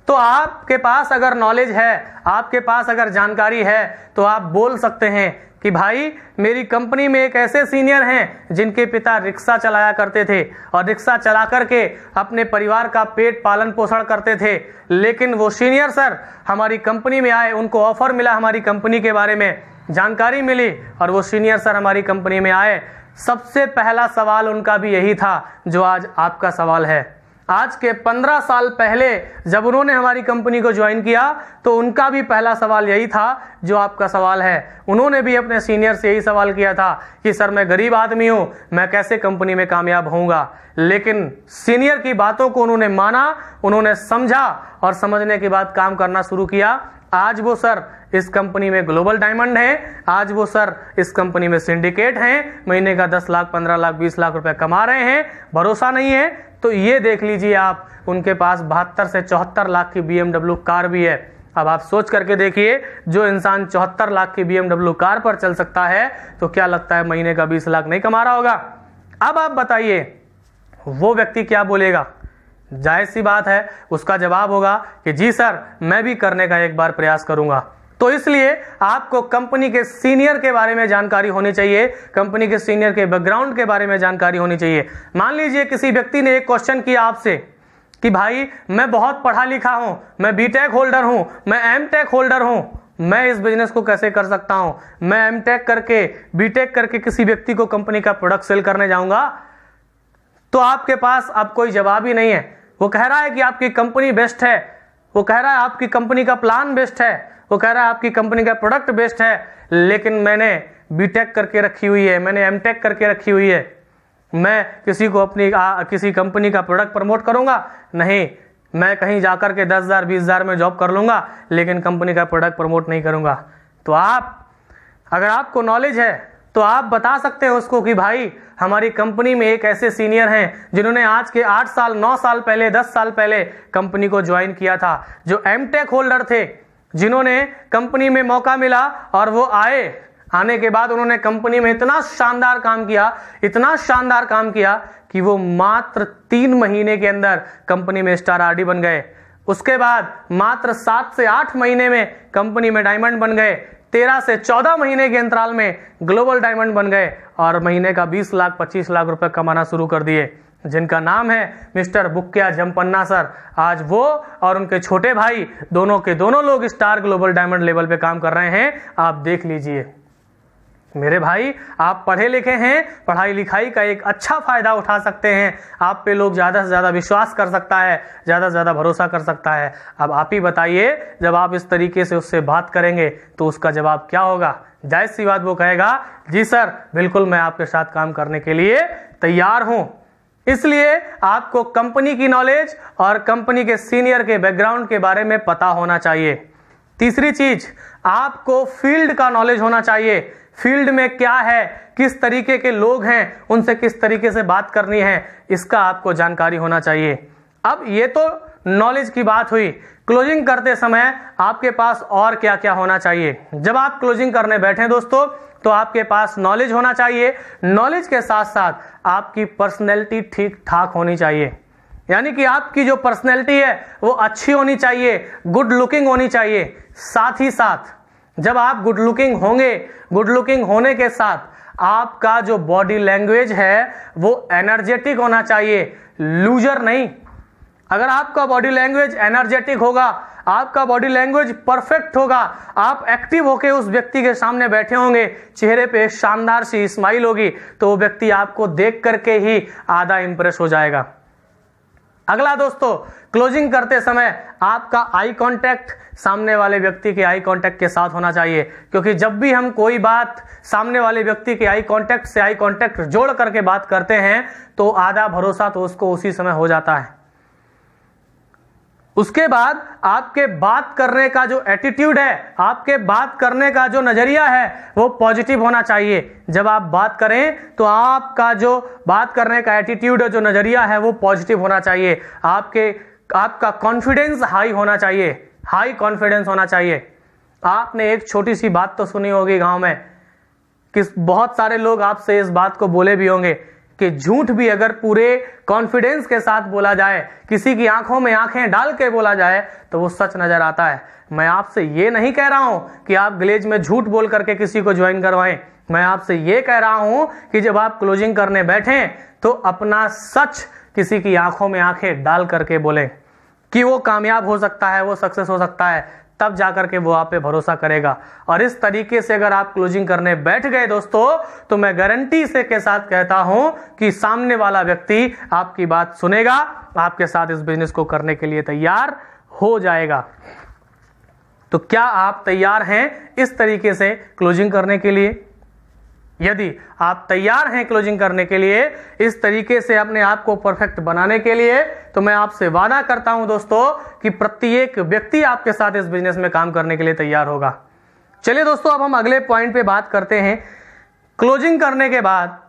तो आपके पास अगर नॉलेज है, आपके पास अगर जानकारी है, तो आप बोल सकते हैं कि भाई, मेरी कंपनी में एक ऐसे सीनियर हैं जिनके पिता रिक्शा चलाया करते थे और रिक्शा चला करके अपने परिवार का पेट पालन पोषण करते थे, लेकिन वो सीनियर सर हमारी कंपनी में आए, उनको ऑफर मिला, हमारी कंपनी के बारे में जानकारी मिली और वो सीनियर सर हमारी कंपनी में आए। सबसे पहला सवाल उनका भी यही था जो आज आपका सवाल है। आज के 15 साल पहले जब उन्होंने हमारी कंपनी को ज्वाइन किया तो उनका भी पहला सवाल यही था जो आपका सवाल है। उन्होंने भी अपने सीनियर से यही सवाल किया था कि सर मैं गरीब आदमी हूं, मैं कैसे कंपनी में कामयाब होऊंगा। लेकिन सीनियर की बातों को उन्होंने माना, उन्होंने समझा और समझने के बाद काम करना शुरू किया। आज वो सर इस कंपनी में ग्लोबल डायमंड है, आज वो सर इस कंपनी में सिंडिकेट हैं, महीने का 10 लाख, 15 लाख, 20 लाख रुपए कमा रहे हैं। भरोसा नहीं है तो ये देख लीजिए आप, उनके पास 72 से 74 लाख की BMW कार भी है। अब आप सोच करके देखिए, जो इंसान 74 लाख की BMW कार पर चल सकता है तो क्या लगता है महीने का 20 लाख नहीं कमा रहा होगा? अब आप बताइए वो व्यक्ति क्या बोलेगा? जायज सी बात है, उसका जवाब होगा कि जी सर, मैं भी करने का एक बार प्रयास करूंगा। तो इसलिए आपको कंपनी के सीनियर के बारे में जानकारी होनी चाहिए, कंपनी के सीनियर के बैकग्राउंड के बारे में जानकारी होनी चाहिए। मान लीजिए किसी व्यक्ति ने एक क्वेश्चन किया आपसे कि भाई मैं बहुत पढ़ा लिखा हूं, मैं बीटेक होल्डर हूं, मैं एमटेक होल्डर हूं, मैं इस बिजनेस को कैसे कर सकता हूं? मैं एमटेक करके, बीटेक करके किसी व्यक्ति को कंपनी का प्रोडक्ट सेल करने जाऊंगा? तो आपके पास अब कोई जवाब ही नहीं है। वो कह रहा है कि आपकी कंपनी बेस्ट है, वो कह रहा है आपकी कंपनी का प्लान बेस्ट है, वो कह रहा है आपकी कंपनी का प्रोडक्ट बेस्ट है, लेकिन मैंने बीटेक करके रखी हुई है, मैंने एमटेक करके रखी हुई है, मैं किसी को अपनी किसी कंपनी का प्रोडक्ट प्रमोट करूंगा नहीं, मैं कहीं जाकर के 10,000 20,000 में जॉब कर लूंगा, लेकिन कंपनी का प्रोडक्ट प्रमोट नहीं करूंगा। तो आप, अगर आपको नॉलेज है तो आप बता सकते हो उसको कि भाई हमारी कंपनी में एक ऐसे सीनियर हैं जिन्होंने आज के 8 साल 9 साल पहले 10 साल पहले कंपनी को ज्वाइन किया था, जो एमटेक होल्डर थे, जिन्होंने कंपनी में मौका मिला और वो आने के बाद उन्होंने कंपनी में इतना शानदार काम किया, इतना शानदार काम किया कि वो मात्र 3 महीने के अंदर कंपनी में स्टार आरडी बन गए। उसके बाद मात्र 7 से 8 महीने में कंपनी में डायमंड बन गए, 13 से 14 महीने के अंतराल में ग्लोबल डायमंड बन गए और महीने का 20 लाख 25 लाख रुपए कमाना शुरू कर दिए, जिनका नाम है मिस्टर बुक्या जमपन्ना सर। आज वो और उनके छोटे भाई दोनों के दोनों लोग स्टार ग्लोबल डायमंड लेवल पे काम कर रहे हैं। आप देख लीजिए मेरे भाई, आप पढ़े लिखे हैं, पढ़ाई लिखाई का एक अच्छा फायदा उठा सकते हैं, आप पे लोग ज्यादा से ज्यादा विश्वास कर सकता है, ज्यादा से ज्यादा भरोसा कर सकता है। अब आप ही बताइए, जब आप इस तरीके से उससे बात करेंगे तो उसका जवाब क्या होगा? जायज सी बात, वो कहेगा जी सर बिल्कुल मैं आपके साथ काम करने के लिए तैयार हूं। इसलिए आपको कंपनी की नॉलेज और कंपनी के सीनियर के बैकग्राउंड के बारे में पता होना चाहिए। तीसरी चीज, आपको फील्ड का नॉलेज होना चाहिए। फील्ड में क्या है, किस तरीके के लोग हैं, उनसे किस तरीके से बात करनी है, इसका आपको जानकारी होना चाहिए। अब ये तो नॉलेज की बात हुई। क्लोजिंग करते समय आपके पास और क्या क्या होना चाहिए? जब आप क्लोजिंग करने बैठे दोस्तों तो आपके पास नॉलेज होना चाहिए। नॉलेज के साथ साथ आपकी पर्सनैलिटी ठीक ठाक होनी चाहिए, यानी कि आपकी जो पर्सनैलिटी है वो अच्छी होनी चाहिए, गुड लुकिंग होनी चाहिए। साथ ही साथ जब आप गुड लुकिंग होंगे, गुड लुकिंग होने के साथ आपका जो बॉडी लैंग्वेज है वो एनर्जेटिक होना चाहिए, लूजर नहीं। अगर आपका बॉडी लैंग्वेज एनर्जेटिक होगा, आपका बॉडी लैंग्वेज परफेक्ट होगा, आप एक्टिव होके उस व्यक्ति के सामने बैठे होंगे, चेहरे पे शानदार सी स्माइल होगी, तो वो व्यक्ति आपको देख करके ही आधा इंप्रेस हो जाएगा। अगला दोस्तों, क्लोजिंग करते समय आपका आई कांटेक्ट सामने वाले व्यक्ति के आई कांटेक्ट के साथ होना चाहिए, क्योंकि जब भी हम कोई बात सामने वाले व्यक्ति के आई कांटेक्ट से आई कांटेक्ट जोड़ करके बात करते हैं तो आधा भरोसा तो उसको उसी समय हो जाता है। उसके बाद आपके बात करने का जो एटीट्यूड है, आपके बात करने का जो नजरिया है वो पॉजिटिव होना चाहिए। जब आप बात करें तो आपका जो बात करने का एटीट्यूड है, जो नजरिया है वो पॉजिटिव होना चाहिए। आपका कॉन्फिडेंस हाई होना चाहिए, हाई कॉन्फिडेंस होना चाहिए। आपने एक छोटी सी बात तो सुनी होगी गांव में कि बहुत सारे लोग आपसे इस बात को बोले भी होंगे कि झूठ भी अगर पूरे कॉन्फिडेंस के साथ बोला जाए, किसी की आंखों में आंखें डाल के बोला जाए तो वो सच नजर आता है। मैं आपसे ये नहीं कह रहा हूं कि आप ग्लेज में झूठ बोल करके किसी को ज्वाइन करवाएं, मैं आपसे ये कह रहा हूं कि जब आप क्लोजिंग करने बैठें तो अपना सच किसी की आंखों में आंखें डाल करके बोलें कि वो कामयाब हो सकता है, वो सक्सेस हो सकता है, तब जाकर के वो आप पे भरोसा करेगा। और इस तरीके से अगर आप क्लोजिंग करने बैठ गए दोस्तों तो मैं गारंटी से के साथ कहता हूं कि सामने वाला व्यक्ति आपकी बात सुनेगा, आपके साथ इस बिजनेस को करने के लिए तैयार हो जाएगा। तो क्या आप तैयार हैं इस तरीके से क्लोजिंग करने के लिए? यदि आप तैयार हैं क्लोजिंग करने के लिए, इस तरीके से अपने आप को परफेक्ट बनाने के लिए, तो मैं आपसे वादा करता हूं दोस्तों कि प्रत्येक व्यक्ति आपके साथ इस बिजनेस में काम करने के लिए तैयार होगा। चलिए दोस्तों, अब हम अगले पॉइंट पे बात करते हैं। क्लोजिंग करने के बाद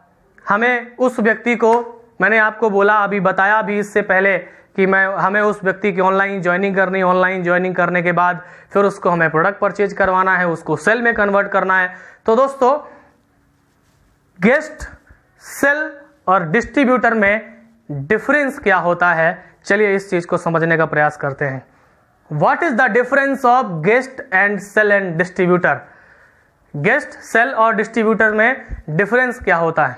हमें उस व्यक्ति को, मैंने आपको बोला, अभी बताया भी इससे पहले कि हमें उस व्यक्ति की ऑनलाइन ज्वाइनिंग करनी, ऑनलाइन ज्वाइनिंग करने के बाद फिर उसको हमें प्रोडक्ट परचेज करवाना है, उसको सेल में कन्वर्ट करना है। तो दोस्तों, गेस्ट, सेल और डिस्ट्रीब्यूटर में डिफरेंस क्या होता है, चलिए इस चीज को समझने का प्रयास करते हैं। What is the difference of guest and sale and distributor? Guest, sale और डिस्ट्रीब्यूटर में डिफरेंस क्या होता है?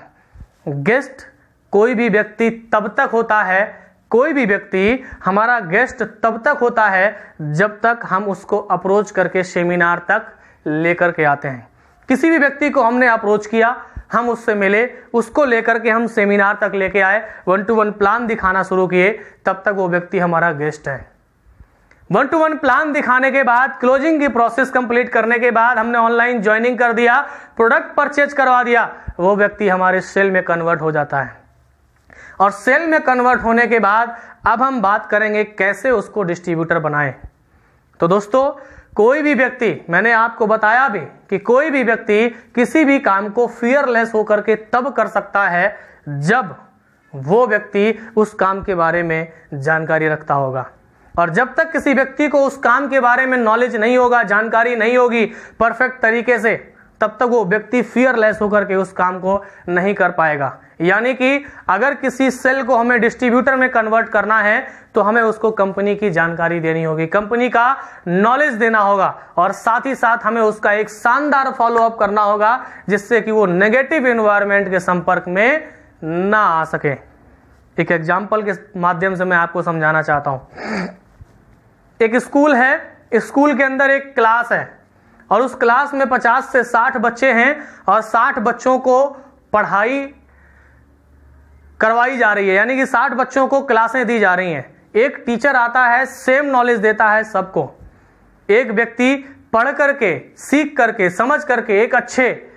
गेस्ट कोई भी व्यक्ति तब तक होता है, कोई भी व्यक्ति हमारा गेस्ट तब तक होता है जब तक हम उसको अप्रोच करके सेमिनार तक लेकर के आते हैं। किसी भी व्यक्ति को हमने अप्रोच किया, हम उससे मिले, उसको लेकर के हम सेमिनार तक लेके आए, 1-to-1 प्लान दिखाना शुरू किए, तब तक वो व्यक्ति हमारा गेस्ट है। 1-to-1 प्लान दिखाने के बाद, क्लोजिंग की प्रोसेस कंप्लीट करने के बाद, हमने ऑनलाइन ज्वाइनिंग कर दिया, प्रोडक्ट परचेज करवा दिया, वो व्यक्ति हमारे सेल में कन्वर्ट हो जाता है। और सेल में कन्वर्ट होने के बाद अब हम बात करेंगे कैसे उसको डिस्ट्रीब्यूटर बनाएं। तो दोस्तों, कोई भी व्यक्ति, मैंने आपको बताया भी कि कोई भी व्यक्ति किसी भी काम को फियरलेस होकर के तब कर सकता है जब वो व्यक्ति उस काम के बारे में जानकारी रखता होगा। और जब तक किसी व्यक्ति को उस काम के बारे में नॉलेज नहीं होगा, जानकारी नहीं होगी परफेक्ट तरीके से, तब तक वो व्यक्ति फियरलेस होकर के उस काम को नहीं कर पाएगा। यानी कि अगर किसी सेल को हमें डिस्ट्रीब्यूटर में कन्वर्ट करना है तो हमें उसको कंपनी की जानकारी देनी होगी, कंपनी का नॉलेज देना होगा, और साथ ही साथ हमें उसका एक शानदार फॉलोअप करना होगा जिससे कि वो नेगेटिव एनवायरनमेंट के संपर्क में ना आ सके। एक एग्जाम्पल के माध्यम से मैं आपको समझाना चाहता हूं। एक स्कूल है, स्कूल के अंदर एक क्लास है और उस क्लास में 50 से 60 बच्चे हैं और 60 बच्चों को पढ़ाई करवाई जा रही है, यानी कि 60 बच्चों को क्लासें दी जा रही हैं। एक टीचर आता है, सेम नॉलेज देता है सबको। एक व्यक्ति पढ़ करके, सीख करके, समझ करके एक अच्छे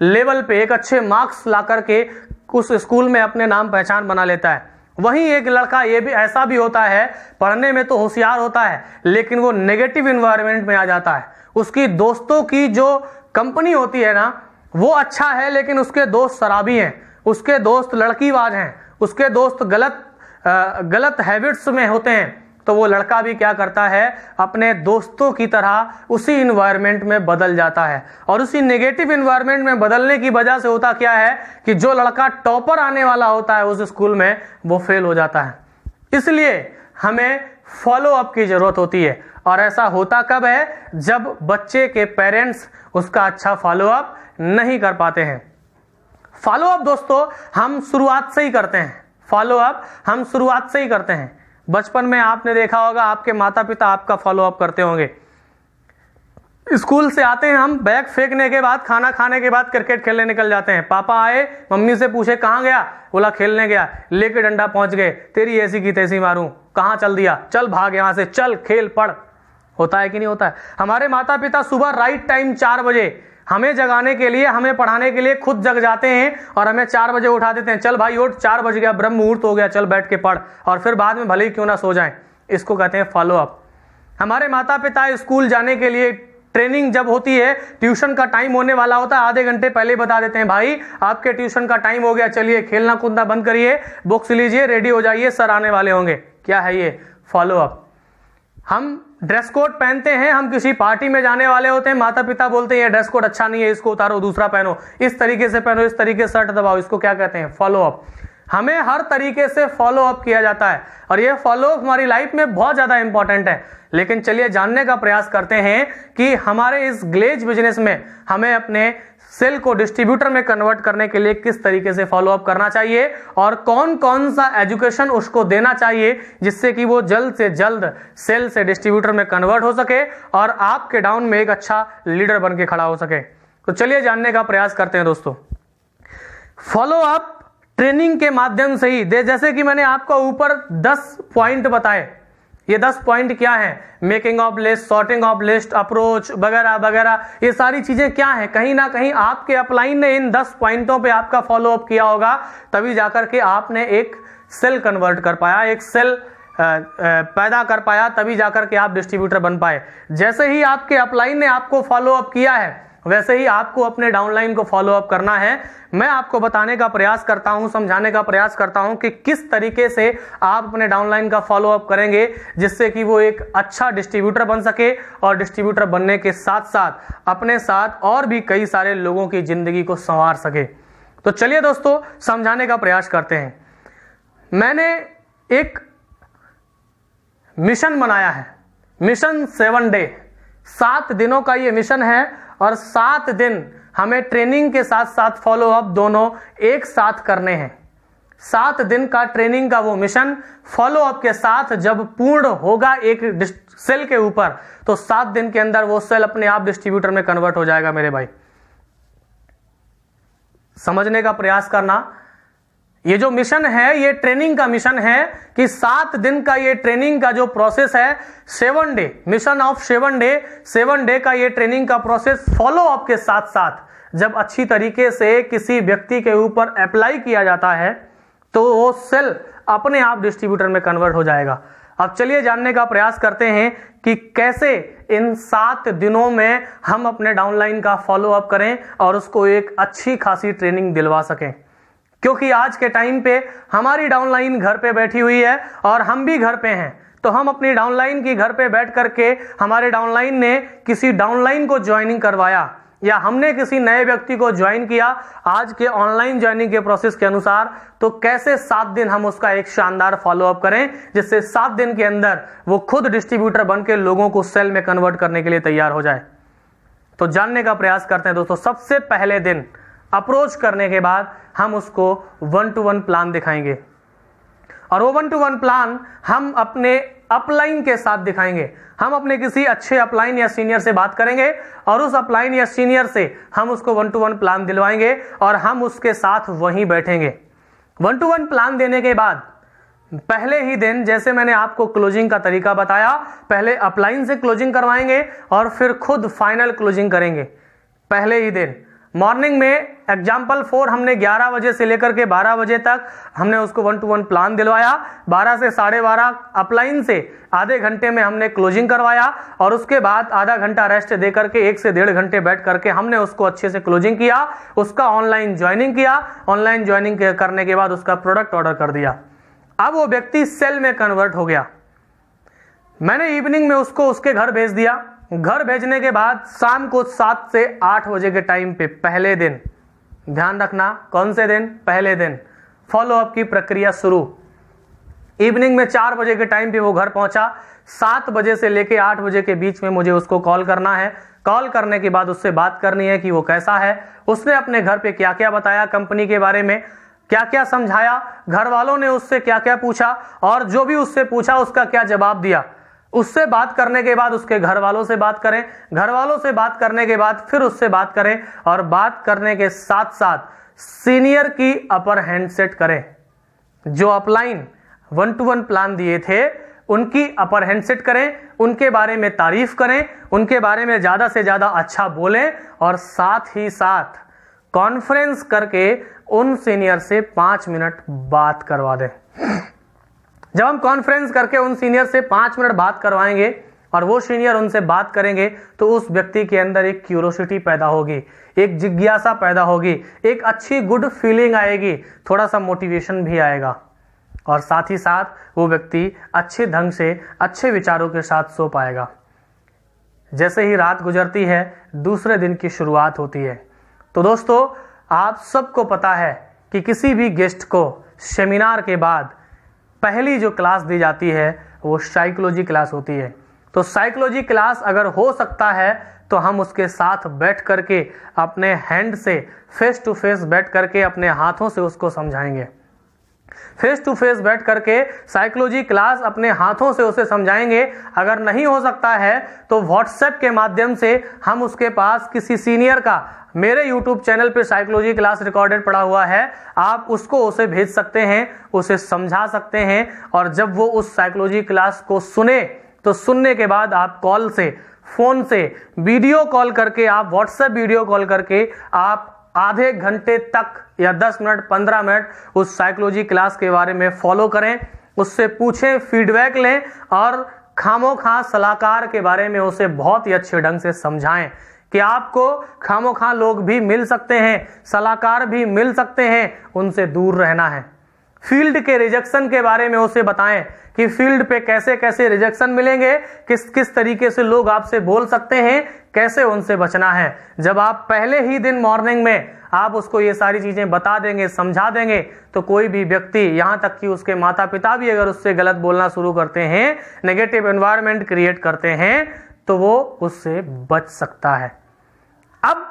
लेवल पे, एक अच्छे मार्क्स ला करके उस स्कूल में अपने नाम पहचान बना लेता है। वहीं एक लड़का ये भी ऐसा भी होता है, पढ़ने में तो होशियार होता है लेकिन वो नेगेटिव एनवायरनमेंट में आ जाता है। उसकी दोस्तों की जो कंपनी होती है ना, वो अच्छा है लेकिन उसके दोस्त शराबी हैं, उसके दोस्त लड़कीबाज हैं, उसके दोस्त गलत हैबिट्स में होते हैं। तो वो लड़का भी क्या करता है, अपने दोस्तों की तरह उसी इन्वायरमेंट में बदल जाता है। और उसी नेगेटिव इन्वायरमेंट में बदलने की वजह से होता क्या है कि जो लड़का टॉपर आने वाला होता है उस स्कूल में, वो फेल हो जाता है। इसलिए हमें फॉलो अप की जरूरत होती है। और ऐसा होता कब है, जब बच्चे के पेरेंट्स उसका अच्छा फॉलो अप नहीं कर पाते हैं। फॉलो अप दोस्तों हम शुरुआत से ही करते हैं, फॉलो अप हम शुरुआत से ही करते हैं। बचपन में आपने देखा होगा, आपके माता पिता आपका फॉलो अप करते होंगे। स्कूल से आते हैं हम, बैग फेंकने के बाद, खाना खाने के बाद क्रिकेट खेलने निकल जाते हैं। पापा आए, मम्मी से पूछे कहाँ गया, बोला खेलने गया, लेके डंडा पहुंच गए, तेरी ऐसी की तैसी मारूं, कहाँ चल दिया, चल भाग यहां से, चल खेल पढ़। होता है कि नहीं होता है? हमारे माता पिता सुबह राइट टाइम 4 बजे हमें जगाने के लिए, हमें पढ़ाने के लिए खुद जग जाते हैं और हमें 4 बजे उठा देते हैं। चल भाई उठ, 4 बज गया, ब्रह्म मुहूर्त हो गया, चल बैठ के पढ़, और फिर बाद में भले ही क्यों ना सो जाएं। इसको कहते हैं फॉलो अप। हमारे माता पिता स्कूल जाने के लिए, ट्रेनिंग जब होती है, ट्यूशन का टाइम होने वाला होता है, आधे घंटे पहले बता देते हैं, भाई आपके ट्यूशन का टाइम हो गया, चलिए खेलना कूदना बंद करिए, बुक्स लीजिए, रेडी हो जाइए, सर आने वाले होंगे। क्या है ये? Follow up. हम ड्रेस कोड पहनते हैं, हम किसी पार्टी में जाने वाले होते हैं, माता पिता बोलते हैं ये ड्रेस कोड अच्छा नहीं है, इसको उतारो, दूसरा पहनो, इस तरीके से पहनो, इस तरीके से शर्ट दबाओ। इसको क्या कहते हैं? Follow up. हमें हर तरीके से फॉलो अप किया जाता है और ये फॉलो अप हमारी लाइफ में बहुत ज्यादा इंपॉर्टेंट है। लेकिन चलिए जानने का प्रयास करते हैं कि हमारे इस ग्लेज बिजनेस में हमें अपने सेल को डिस्ट्रीब्यूटर में कन्वर्ट करने के लिए किस तरीके से फॉलो अप करना चाहिए और कौन कौन सा एजुकेशन उसको देना चाहिए जिससे कि वो जल्द से जल्द सेल से डिस्ट्रीब्यूटर में कन्वर्ट हो सके और आपके डाउन में एक अच्छा लीडर बन के खड़ा हो सके। तो चलिए जानने का प्रयास करते हैं दोस्तों। फॉलो अप ट्रेनिंग के माध्यम से ही, जैसे कि मैंने आपको ऊपर 10 पॉइंट बताए, ये 10 पॉइंट क्या है, making of list, sorting of list, approach वगैरह वगैरह, ये सारी चीजें क्या है, कहीं ना कहीं आपके अपलाइन ने इन 10 पॉइंटों पे आपका फॉलो अप किया होगा, तभी जाकर के आपने एक सेल कन्वर्ट कर पाया, एक सेल पैदा कर पाया, तभी जाकर के आप डिस्ट्रीब्यूटर बन पाए। जैसे ही आपके अपलाइन ने आपको फॉलो अप किया है, वैसे ही आपको अपने डाउनलाइन को फॉलो अप करना है। मैं आपको बताने का प्रयास करता हूं, समझाने का प्रयास करता हूं कि किस तरीके से आप अपने डाउनलाइन का फॉलो अप करेंगे जिससे कि वो एक अच्छा डिस्ट्रीब्यूटर बन सके और डिस्ट्रीब्यूटर बनने के साथ साथ अपने साथ और भी कई सारे लोगों की जिंदगी को संवार सके। तो चलिए दोस्तों समझाने का प्रयास करते हैं। मैंने एक मिशन बनाया है, मिशन 7 डे, 7 दिनों का ये मिशन है और 7 दिन हमें ट्रेनिंग के साथ साथ फॉलो अप दोनों एक साथ करने हैं। 7 दिन का ट्रेनिंग का वो मिशन फॉलो अप के साथ जब पूर्ण होगा एक सेल के ऊपर, तो 7 दिन के अंदर वो सेल अपने आप डिस्ट्रीब्यूटर में कन्वर्ट हो जाएगा मेरे भाई। समझने का प्रयास करना। ये जो मिशन है ये ट्रेनिंग का मिशन है कि 7 दिन का ये ट्रेनिंग का जो प्रोसेस है, 7 डे मिशन ऑफ 7 डे का ये ट्रेनिंग का प्रोसेस फॉलो अप के साथ साथ जब अच्छी तरीके से किसी व्यक्ति के ऊपर अप्लाई किया जाता है तो वो सेल अपने आप डिस्ट्रीब्यूटर में कन्वर्ट हो जाएगा। अब चलिए जानने का प्रयास करते हैं कि कैसे इन 7 दिनों में हम अपने डाउनलाइन का फॉलो अप करें और उसको एक अच्छी खासी ट्रेनिंग दिलवा सकें, क्योंकि आज के टाइम पे हमारी डाउनलाइन घर पे बैठी हुई है और हम भी घर पे हैं। तो हम अपनी डाउनलाइन की घर पे बैठ करके हमारे डाउनलाइन ने किसी डाउनलाइन को ज्वाइनिंग करवाया या हमने किसी नए व्यक्ति को ज्वाइन किया आज के ऑनलाइन ज्वाइनिंग के प्रोसेस के अनुसार, तो कैसे 7 दिन हम उसका एक शानदार फॉलो अप करें जिससे 7 दिन के अंदर वो खुद डिस्ट्रीब्यूटर बनके लोगों को सेल में कन्वर्ट करने के लिए तैयार हो जाए। तो जानने का प्रयास करते हैं दोस्तों। सबसे पहले दिन अप्रोच करने के बाद हम उसको 1-to-1 प्लान दिखाएंगे और वो 1-to-1 प्लान हम अपने अपलाइन के साथ दिखाएंगे। हम अपने किसी अच्छे अपलाइन या सीनियर से बात करेंगे और उस अपलाइन या सीनियर से हम उसको 1-to-1 प्लान दिलवाएंगे और हम उसके साथ वहीं बैठेंगे। 1-to-1 प्लान देने के बाद पहले ही दिन, जैसे मैंने आपको क्लोजिंग का तरीका बताया, पहले अपलाइन से क्लोजिंग करवाएंगे और फिर खुद फाइनल क्लोजिंग करेंगे। पहले ही दिन मॉर्निंग में एग्जाम्पल 4 हमने 11 बजे से लेकर के 12 बजे तक हमने उसको 1-to-1 प्लान दिलवाया। 12 से 12:30 अपलाइन से आधे घंटे में हमने क्लोजिंग करवाया और उसके बाद आधा घंटा रेस्ट दे करके 1 से 1.5 घंटे बैठ करके हमने उसको अच्छे से क्लोजिंग किया, उसका ऑनलाइन ज्वाइनिंग किया। ऑनलाइन ज्वाइनिंग करने के बाद उसका प्रोडक्ट ऑर्डर कर दिया। अब वो व्यक्ति सेल में कन्वर्ट हो गया। मैंने इवनिंग में उसको उसके घर भेज दिया। घर भेजने के बाद शाम को 7 से 8 बजे के टाइम पे पहले दिन, ध्यान रखना कौन से दिन, पहले दिन फॉलो अप की प्रक्रिया शुरू। इवनिंग में 4 बजे के टाइम पे वो घर पहुंचा। 7 बजे से लेके 8 बजे के बीच में मुझे उसको कॉल करना है। कॉल करने के बाद उससे बात करनी है कि वो कैसा है, उसने अपने घर पे क्या क्या बताया, कंपनी के बारे में क्या क्या समझाया, घर वालों ने उससे क्या क्या पूछा और जो भी उससे पूछा उसका क्या जवाब दिया। उससे बात करने के बाद उसके घर वालों से बात करें, घर वालों से बात करने के बाद फिर उससे बात करें और बात करने के साथ साथ सीनियर की अपर हैंड सेट करें। जो अपलाइन 1-to-1 प्लान दिए थे उनकी अपर हैंड सेट करें, उनके बारे में तारीफ करें, उनके बारे में ज्यादा से ज्यादा अच्छा बोलें और साथ ही साथ कॉन्फ्रेंस करके उन सीनियर से 5 मिनट बात करवा दें। जब हम कॉन्फ्रेंस करके उन सीनियर से 5 मिनट बात करवाएंगे और वो सीनियर उनसे बात करेंगे तो उस व्यक्ति के अंदर एक क्यूरोसिटी पैदा होगी, एक जिज्ञासा पैदा होगी, एक अच्छी गुड फीलिंग आएगी, थोड़ा सा मोटिवेशन भी आएगा और साथ ही साथ वो व्यक्ति अच्छे ढंग से अच्छे विचारों के साथ सो पाएगा। जैसे ही रात गुजरती है दूसरे दिन की शुरुआत होती है। तो दोस्तों आप सबको पता है कि किसी भी गेस्ट को सेमिनार के बाद पहली जो क्लास दी जाती है वो साइकोलॉजी क्लास होती है। तो साइकोलॉजी क्लास अगर हो सकता है तो हम उसके साथ बैठ करके अपने हैंड से फेस टू फेस बैठ करके अपने हाथों से उसको समझाएंगे। फेस टू फेस बैठ करके साइकोलॉजी क्लास अपने हाथों से उसे समझाएंगे। अगर नहीं हो सकता है तो व्हाट्सएप के माध्यम से हम उसके पास किसी सीनियर का, मेरे YouTube चैनल पे साइकोलॉजी क्लास रिकॉर्डेड पड़ा हुआ है, आप उसको उसे भेज सकते हैं, उसे समझा सकते हैं और जब वो उस साइकोलॉजी क्लास को सुने तो सुनने के बाद आप कॉल से, फोन से, वीडियो कॉल करके, आप व्हाट्सएप वीडियो कॉल करके आप आधे घंटे तक या 10 मिनट 15 मिनट उस साइकोलॉजी क्लास के बारे में फॉलो करें, उससे पूछें, फीडबैक लें और खामोखा सलाहकार के बारे में उसे बहुत ही अच्छे ढंग से समझाएं कि आपको खामोखा लोग भी मिल सकते हैं, सलाहकार भी मिल सकते हैं, उनसे दूर रहना है। फील्ड के रिजेक्शन के बारे में उसे बताएं कि फील्ड पे कैसे कैसे रिजेक्शन मिलेंगे, किस किस तरीके से लोग आपसे बोल सकते हैं, कैसे उनसे बचना है। जब आप पहले ही दिन मॉर्निंग में आप उसको ये सारी चीजें बता देंगे, समझा देंगे तो कोई भी व्यक्ति, यहां तक कि उसके माता पिता भी अगर उससे गलत बोलना शुरू करते हैं, नेगेटिव एनवायरनमेंट क्रिएट करते हैं, तो वो उससे बच सकता है। अब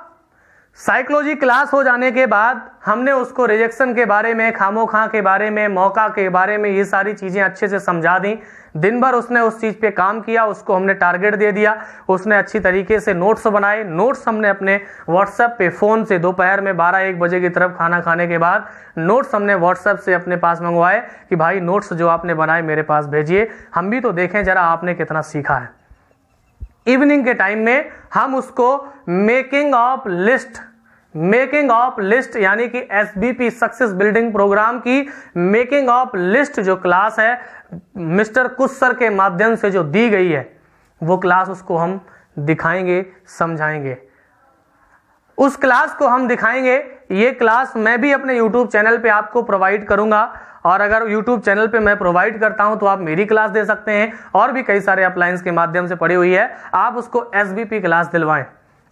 साइकोलॉजी क्लास हो जाने के बाद हमने उसको रिजेक्शन के बारे में, खामोखा के बारे में, मौका के बारे में, ये सारी चीज़ें अच्छे से समझा दी। दिन भर उसने उस चीज़ पे काम किया, उसको हमने टारगेट दे दिया, उसने अच्छी तरीके से नोट्स बनाए। नोट्स हमने अपने व्हाट्सएप पे फ़ोन से दोपहर में 12-1 बजे की तरफ खाना खाने के बाद नोट्स हमने व्हाट्सएप से अपने पास मंगवाए कि भाई नोट्स जो आपने बनाए मेरे पास भेजिए, हम भी तो देखें जरा आपने कितना सीखा है। इवनिंग के टाइम में हम उसको मेकिंग ऑफ लिस्ट यानी कि SBP सक्सेस बिल्डिंग प्रोग्राम की मेकिंग ऑफ लिस्ट जो क्लास है मिस्टर कुश सर के माध्यम से जो दी गई है, वो क्लास उसको हम दिखाएंगे, समझाएंगे। उस क्लास को हम दिखाएंगे। ये क्लास मैं भी अपने YouTube चैनल पे आपको प्रोवाइड करूंगा, और अगर YouTube चैनल पे मैं प्रोवाइड करता हूं तो आप मेरी क्लास दे सकते हैं, और भी कई सारे अपलायंस के माध्यम से पड़ी हुई है। आप उसको SBP क्लास दिलवाएं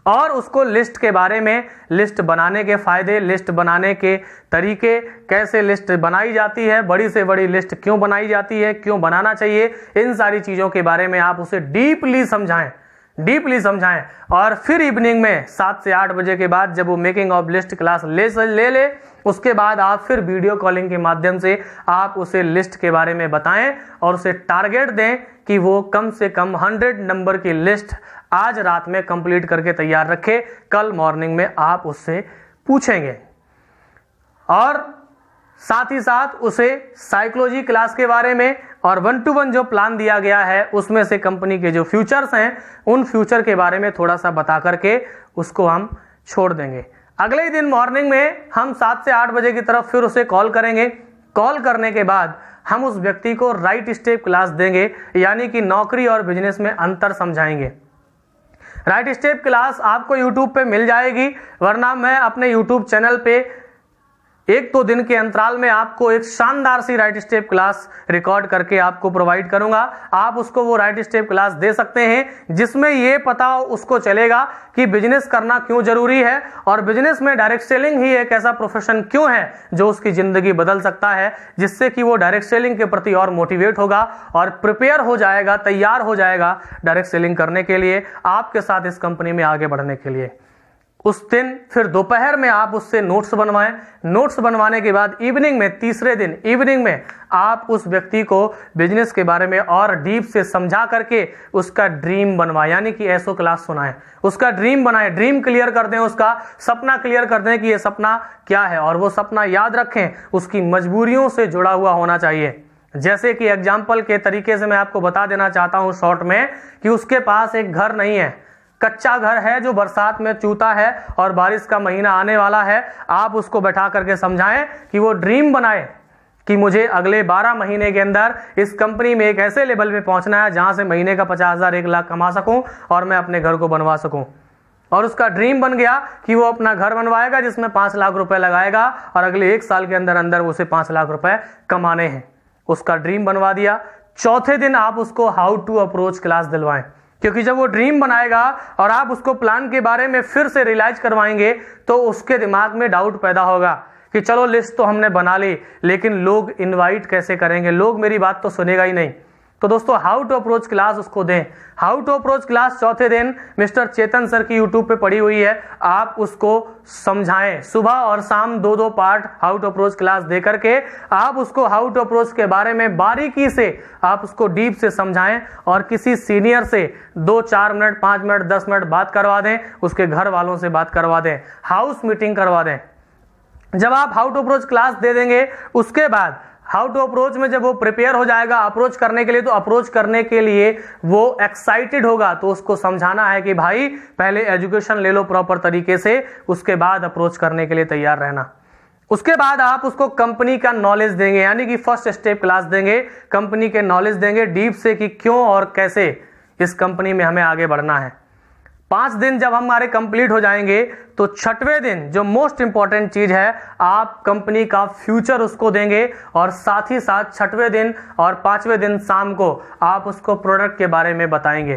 और उसको लिस्ट के बारे में, लिस्ट बनाने के फायदे, लिस्ट बनाने के तरीके, कैसे लिस्ट बनाई जाती है, बड़ी से बड़ी लिस्ट क्यों बनाई जाती है, क्यों बनाना चाहिए, इन सारी चीज़ों के बारे में आप उसे डीपली समझाएं। और फिर इवनिंग में 7 से 8 बजे के बाद जब वो मेकिंग ऑफ लिस्ट क्लास ले उसके बाद आप फिर वीडियो कॉलिंग के माध्यम से आप उसे लिस्ट के बारे में बताएं और उसे टारगेट दें कि वो कम से कम 100 नंबर की लिस्ट आज रात में कंप्लीट करके तैयार रखे। कल मॉर्निंग में आप उससे पूछेंगे। और साथ ही साथ उसे साइकोलॉजी क्लास के बारे में और 1-to-1 जो प्लान दिया गया है उसमें से कंपनी के जो फ्यूचर्स हैं उन फ्यूचर के बारे में थोड़ा सा बता करके उसको हम छोड़ देंगे। अगले ही दिन मॉर्निंग में हम 7 से 8 बजे की तरफ फिर उसे कॉल करेंगे। कॉल करने के बाद हम उस व्यक्ति को राइट स्टेप क्लास देंगे, यानी कि नौकरी और बिजनेस में अंतर समझाएंगे। राइट स्टेप क्लास आपको YouTube पे मिल जाएगी, वरना मैं अपने YouTube चैनल पे 1-2 दिन के अंतराल में आपको एक शानदार सी राइट स्टेप क्लास रिकॉर्ड करके आपको प्रोवाइड करूंगा। आप उसको वो राइट स्टेप क्लास दे सकते हैं जिसमें ये पता उसको चलेगा कि बिजनेस करना क्यों जरूरी है और बिजनेस में डायरेक्ट सेलिंग ही एक ऐसा प्रोफेशन क्यों है जो उसकी जिंदगी बदल सकता है, जिससे कि वो डायरेक्ट सेलिंग के प्रति और मोटिवेट होगा और प्रिपेयर हो जाएगा, तैयार हो जाएगा डायरेक्ट सेलिंग करने के लिए, आपके साथ इस कंपनी में आगे बढ़ने के लिए। उस दिन फिर दोपहर में आप उससे नोट्स बनवाएं। नोट्स बनवाने के बाद इवनिंग में, तीसरे दिन इवनिंग में आप उस व्यक्ति को बिजनेस के बारे में और डीप से समझा करके उसका ड्रीम बनवाएं, यानी कि ऐसो क्लास सुनाएं, उसका ड्रीम बनाएं, ड्रीम क्लियर कर दें, उसका सपना क्लियर कर दें कि ये सपना क्या है, और वो सपना याद रखें उसकी मजबूरियों से जुड़ा हुआ होना चाहिए। जैसे कि एग्जाम्पल के तरीके से मैं आपको बता देना चाहता हूं शॉर्ट में कि उसके पास एक घर नहीं है, कच्चा घर है जो बरसात में चूता है और बारिश का महीना आने वाला है। आप उसको बैठा करके समझाएं कि वो ड्रीम बनाए कि मुझे अगले 12 महीने के अंदर इस कंपनी में एक ऐसे लेवल पे पहुंचना है जहां से महीने का 50,000 1 लाख कमा सकूं और मैं अपने घर को बनवा सकूं। और उसका ड्रीम बन गया कि वो अपना घर बनवाएगा जिसमें 5 लाख रुपए लगाएगा और अगले 1 साल के अंदर अंदर उसे 5 लाख रुपए कमाने हैं। उसका ड्रीम बनवा दिया। चौथे दिन आप उसको हाउ टू अप्रोच क्लास दिलवाएं, क्योंकि जब वो ड्रीम बनाएगा और आप उसको प्लान के बारे में फिर से रियलाइज करवाएंगे तो उसके दिमाग में डाउट पैदा होगा कि चलो लिस्ट तो हमने बना ली, लेकिन लोग इनवाइट कैसे करेंगे, लोग मेरी बात तो सुनेगा ही नहीं। तो दोस्तों हाउ टू अप्रोच क्लास उसको दें। हाउ टू अप्रोच क्लास चौथे दिन मिस्टर चेतन सर की यूट्यूब पे पड़ी हुई है, आप उसको समझाएं। सुबह और शाम 2-2 part how to approach class दे करके आप उसको हाउ टू अप्रोच के बारे में बारीकी से आप उसको डीप से समझाएं और किसी सीनियर से 2-4 मिनट, 5 मिनट, 10 मिनट बात करवा दें, उसके घर वालों से बात करवा दें, हाउस मीटिंग करवा दें। जब आप हाउ टू अप्रोच क्लास दे देंगे उसके बाद हाउ टू अप्रोच में जब वो प्रिपेयर हो जाएगा अप्रोच करने के लिए, तो अप्रोच करने के लिए वो एक्साइटेड होगा, तो उसको समझाना है कि भाई पहले एजुकेशन ले लो प्रॉपर तरीके से, उसके बाद अप्रोच करने के लिए तैयार रहना। उसके बाद आप उसको कंपनी का नॉलेज देंगे, यानी कि फर्स्ट स्टेप क्लास देंगे, कंपनी के नॉलेज देंगे डीप से कि क्यों और कैसे इस कंपनी में हमें आगे बढ़ना है। 5 दिन जब हमारे कंप्लीट हो जाएंगे तो 6वें दिन जो मोस्ट इंपॉर्टेंट चीज है, आप कंपनी का फ्यूचर उसको देंगे और साथ ही साथ 6वें दिन और 5वें दिन शाम को आप उसको प्रोडक्ट के बारे में बताएंगे।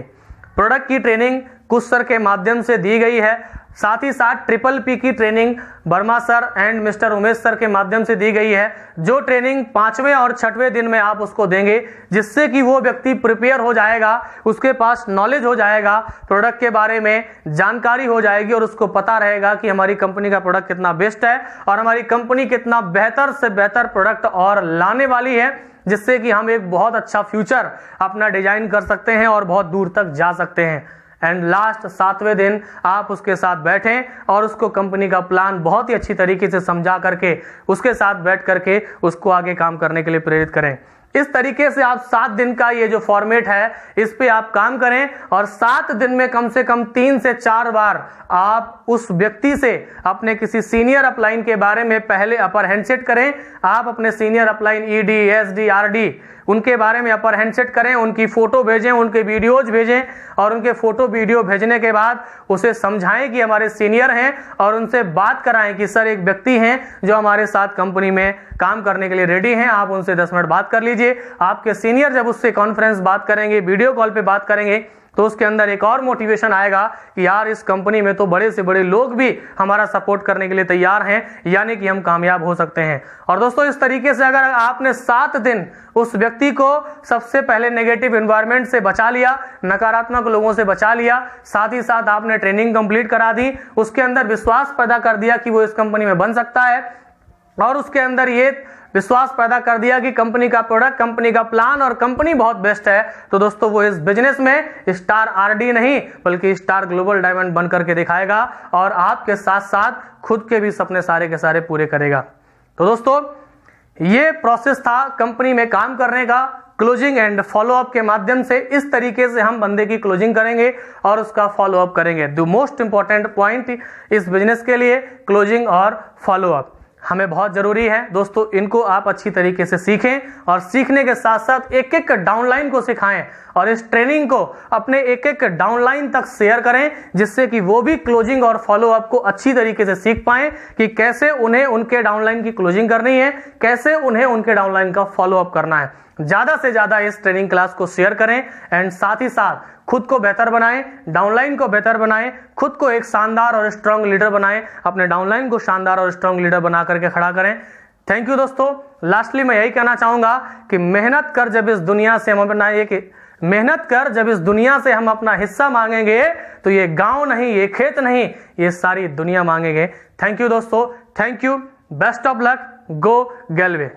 प्रोडक्ट की ट्रेनिंग कुश सर के माध्यम से दी गई है। साथ ही साथ ट्रिपल पी की training Verma sir and mister Umesh sir के माध्यम से दी गई है, जो ट्रेनिंग 5वें और 6वें दिन में आप उसको देंगे, जिससे कि वो व्यक्ति प्रिपेयर हो जाएगा, उसके पास नॉलेज हो जाएगा, प्रोडक्ट के बारे में जानकारी हो जाएगी और उसको पता रहेगा कि हमारी कंपनी का प्रोडक्ट कितना बेस्ट है और हमारी कंपनी कितना बेहतर से बेहतर प्रोडक्ट और लाने वाली है, जिससे कि हम एक बहुत अच्छा फ्यूचर अपना डिजाइन कर सकते हैं और बहुत दूर तक जा सकते हैं। एंड लास्ट 7वें दिन आप उसके साथ बैठें और उसको कंपनी का प्लान बहुत ही अच्छी तरीके से समझा करके उसके साथ बैठ करके उसको आगे काम करने के लिए प्रेरित करें। इस तरीके से आप 7 दिन का ये जो फॉर्मेट है इस पे आप काम करें और 7 दिन में कम से कम 3 से 4 बार आप उस व्यक्ति से अपने किसी सीनियर अपलाइन के बारे में पहले अपर हैंडसेट करें। आप अपने senior upline ED, SD, RD उनके बारे में अपर हैंडसेट करें, उनकी फोटो भेजें, उनके वीडियोज भेजें और उनके फोटो वीडियो भेजने के बाद उसे समझाएं कि हमारे सीनियर हैं और उनसे बात कराएं कि सर एक व्यक्ति हैं जो हमारे साथ कंपनी में काम करने के लिए रेडी हैं, आप उनसे 10 मिनट बात कर लीजिए। आपके सीनियर जब उससे कॉन्फ्रेंस बात करेंगे, वीडियो कॉल पे बात करेंगे, तो उसके अंदर एक और मोटिवेशन आएगा कि यार इस कंपनी में तो बड़े से बड़े लोग भी हमारा सपोर्ट करने के लिए तैयार हैं, यानी कि हम कामयाब हो सकते हैं। और दोस्तों इस तरीके से अगर आपने 7 दिन उस व्यक्ति को सबसे पहले नेगेटिव एनवायरनमेंट से बचा लिया, नकारात्मक लोगों से बचा लिया, साथ ही साथ आपने ट्रेनिंग कंप्लीट करा दी, उसके अंदर विश्वास पैदा कर दिया कि वो इस कंपनी में बन सकता है और उसके अंदर ये विश्वास पैदा कर दिया कि कंपनी का प्रोडक्ट, कंपनी का प्लान और कंपनी बहुत बेस्ट है, तो दोस्तों वो इस बिजनेस में स्टार आरडी नहीं बल्कि स्टार ग्लोबल डायमंड बन करके दिखाएगा और आपके साथ साथ खुद के भी सपने सारे के सारे पूरे करेगा। तो दोस्तों ये प्रोसेस था कंपनी में काम करने का। क्लोजिंग एंड फॉलोअप के माध्यम से इस तरीके से हम बंदे की क्लोजिंग करेंगे और उसका फॉलोअप करेंगे। द मोस्ट इंपॉर्टेंट पॉइंट इस बिजनेस के लिए क्लोजिंग और फॉलोअप हमें बहुत जरूरी है। दोस्तों इनको आप अच्छी तरीके से सीखें और सीखने के साथ साथ एक एक डाउनलाइन को सिखाएं और इस ट्रेनिंग को अपने एक एक डाउनलाइन तक शेयर करें, जिससे कि वो भी क्लोजिंग और फॉलोअप को अच्छी तरीके से सीख पाएं कि कैसे उन्हें उनके डाउनलाइन की क्लोजिंग करनी है, कैसे उन्हें उनके डाउनलाइन का फॉलोअप करना है। ज्यादा से ज्यादा इस ट्रेनिंग क्लास को शेयर करें एंड साथ ही साथ खुद को बेहतर बनाएं, डाउनलाइन को बेहतर बनाएं, खुद को एक शानदार और स्ट्रांग लीडर बनाएं, अपने डाउनलाइन को शानदार और स्ट्रांग लीडर बना करके खड़ा करें। थैंक यू दोस्तों। लास्टली मैं यही कहना चाहूंगा कि मेहनत कर जब इस दुनिया से हम अपना हिस्सा मांगेंगे तो ये गांव नहीं, ये खेत नहीं, ये सारी दुनिया मांगेंगे। थैंक यू दोस्तों, thank you, best of luck, go गेलवे।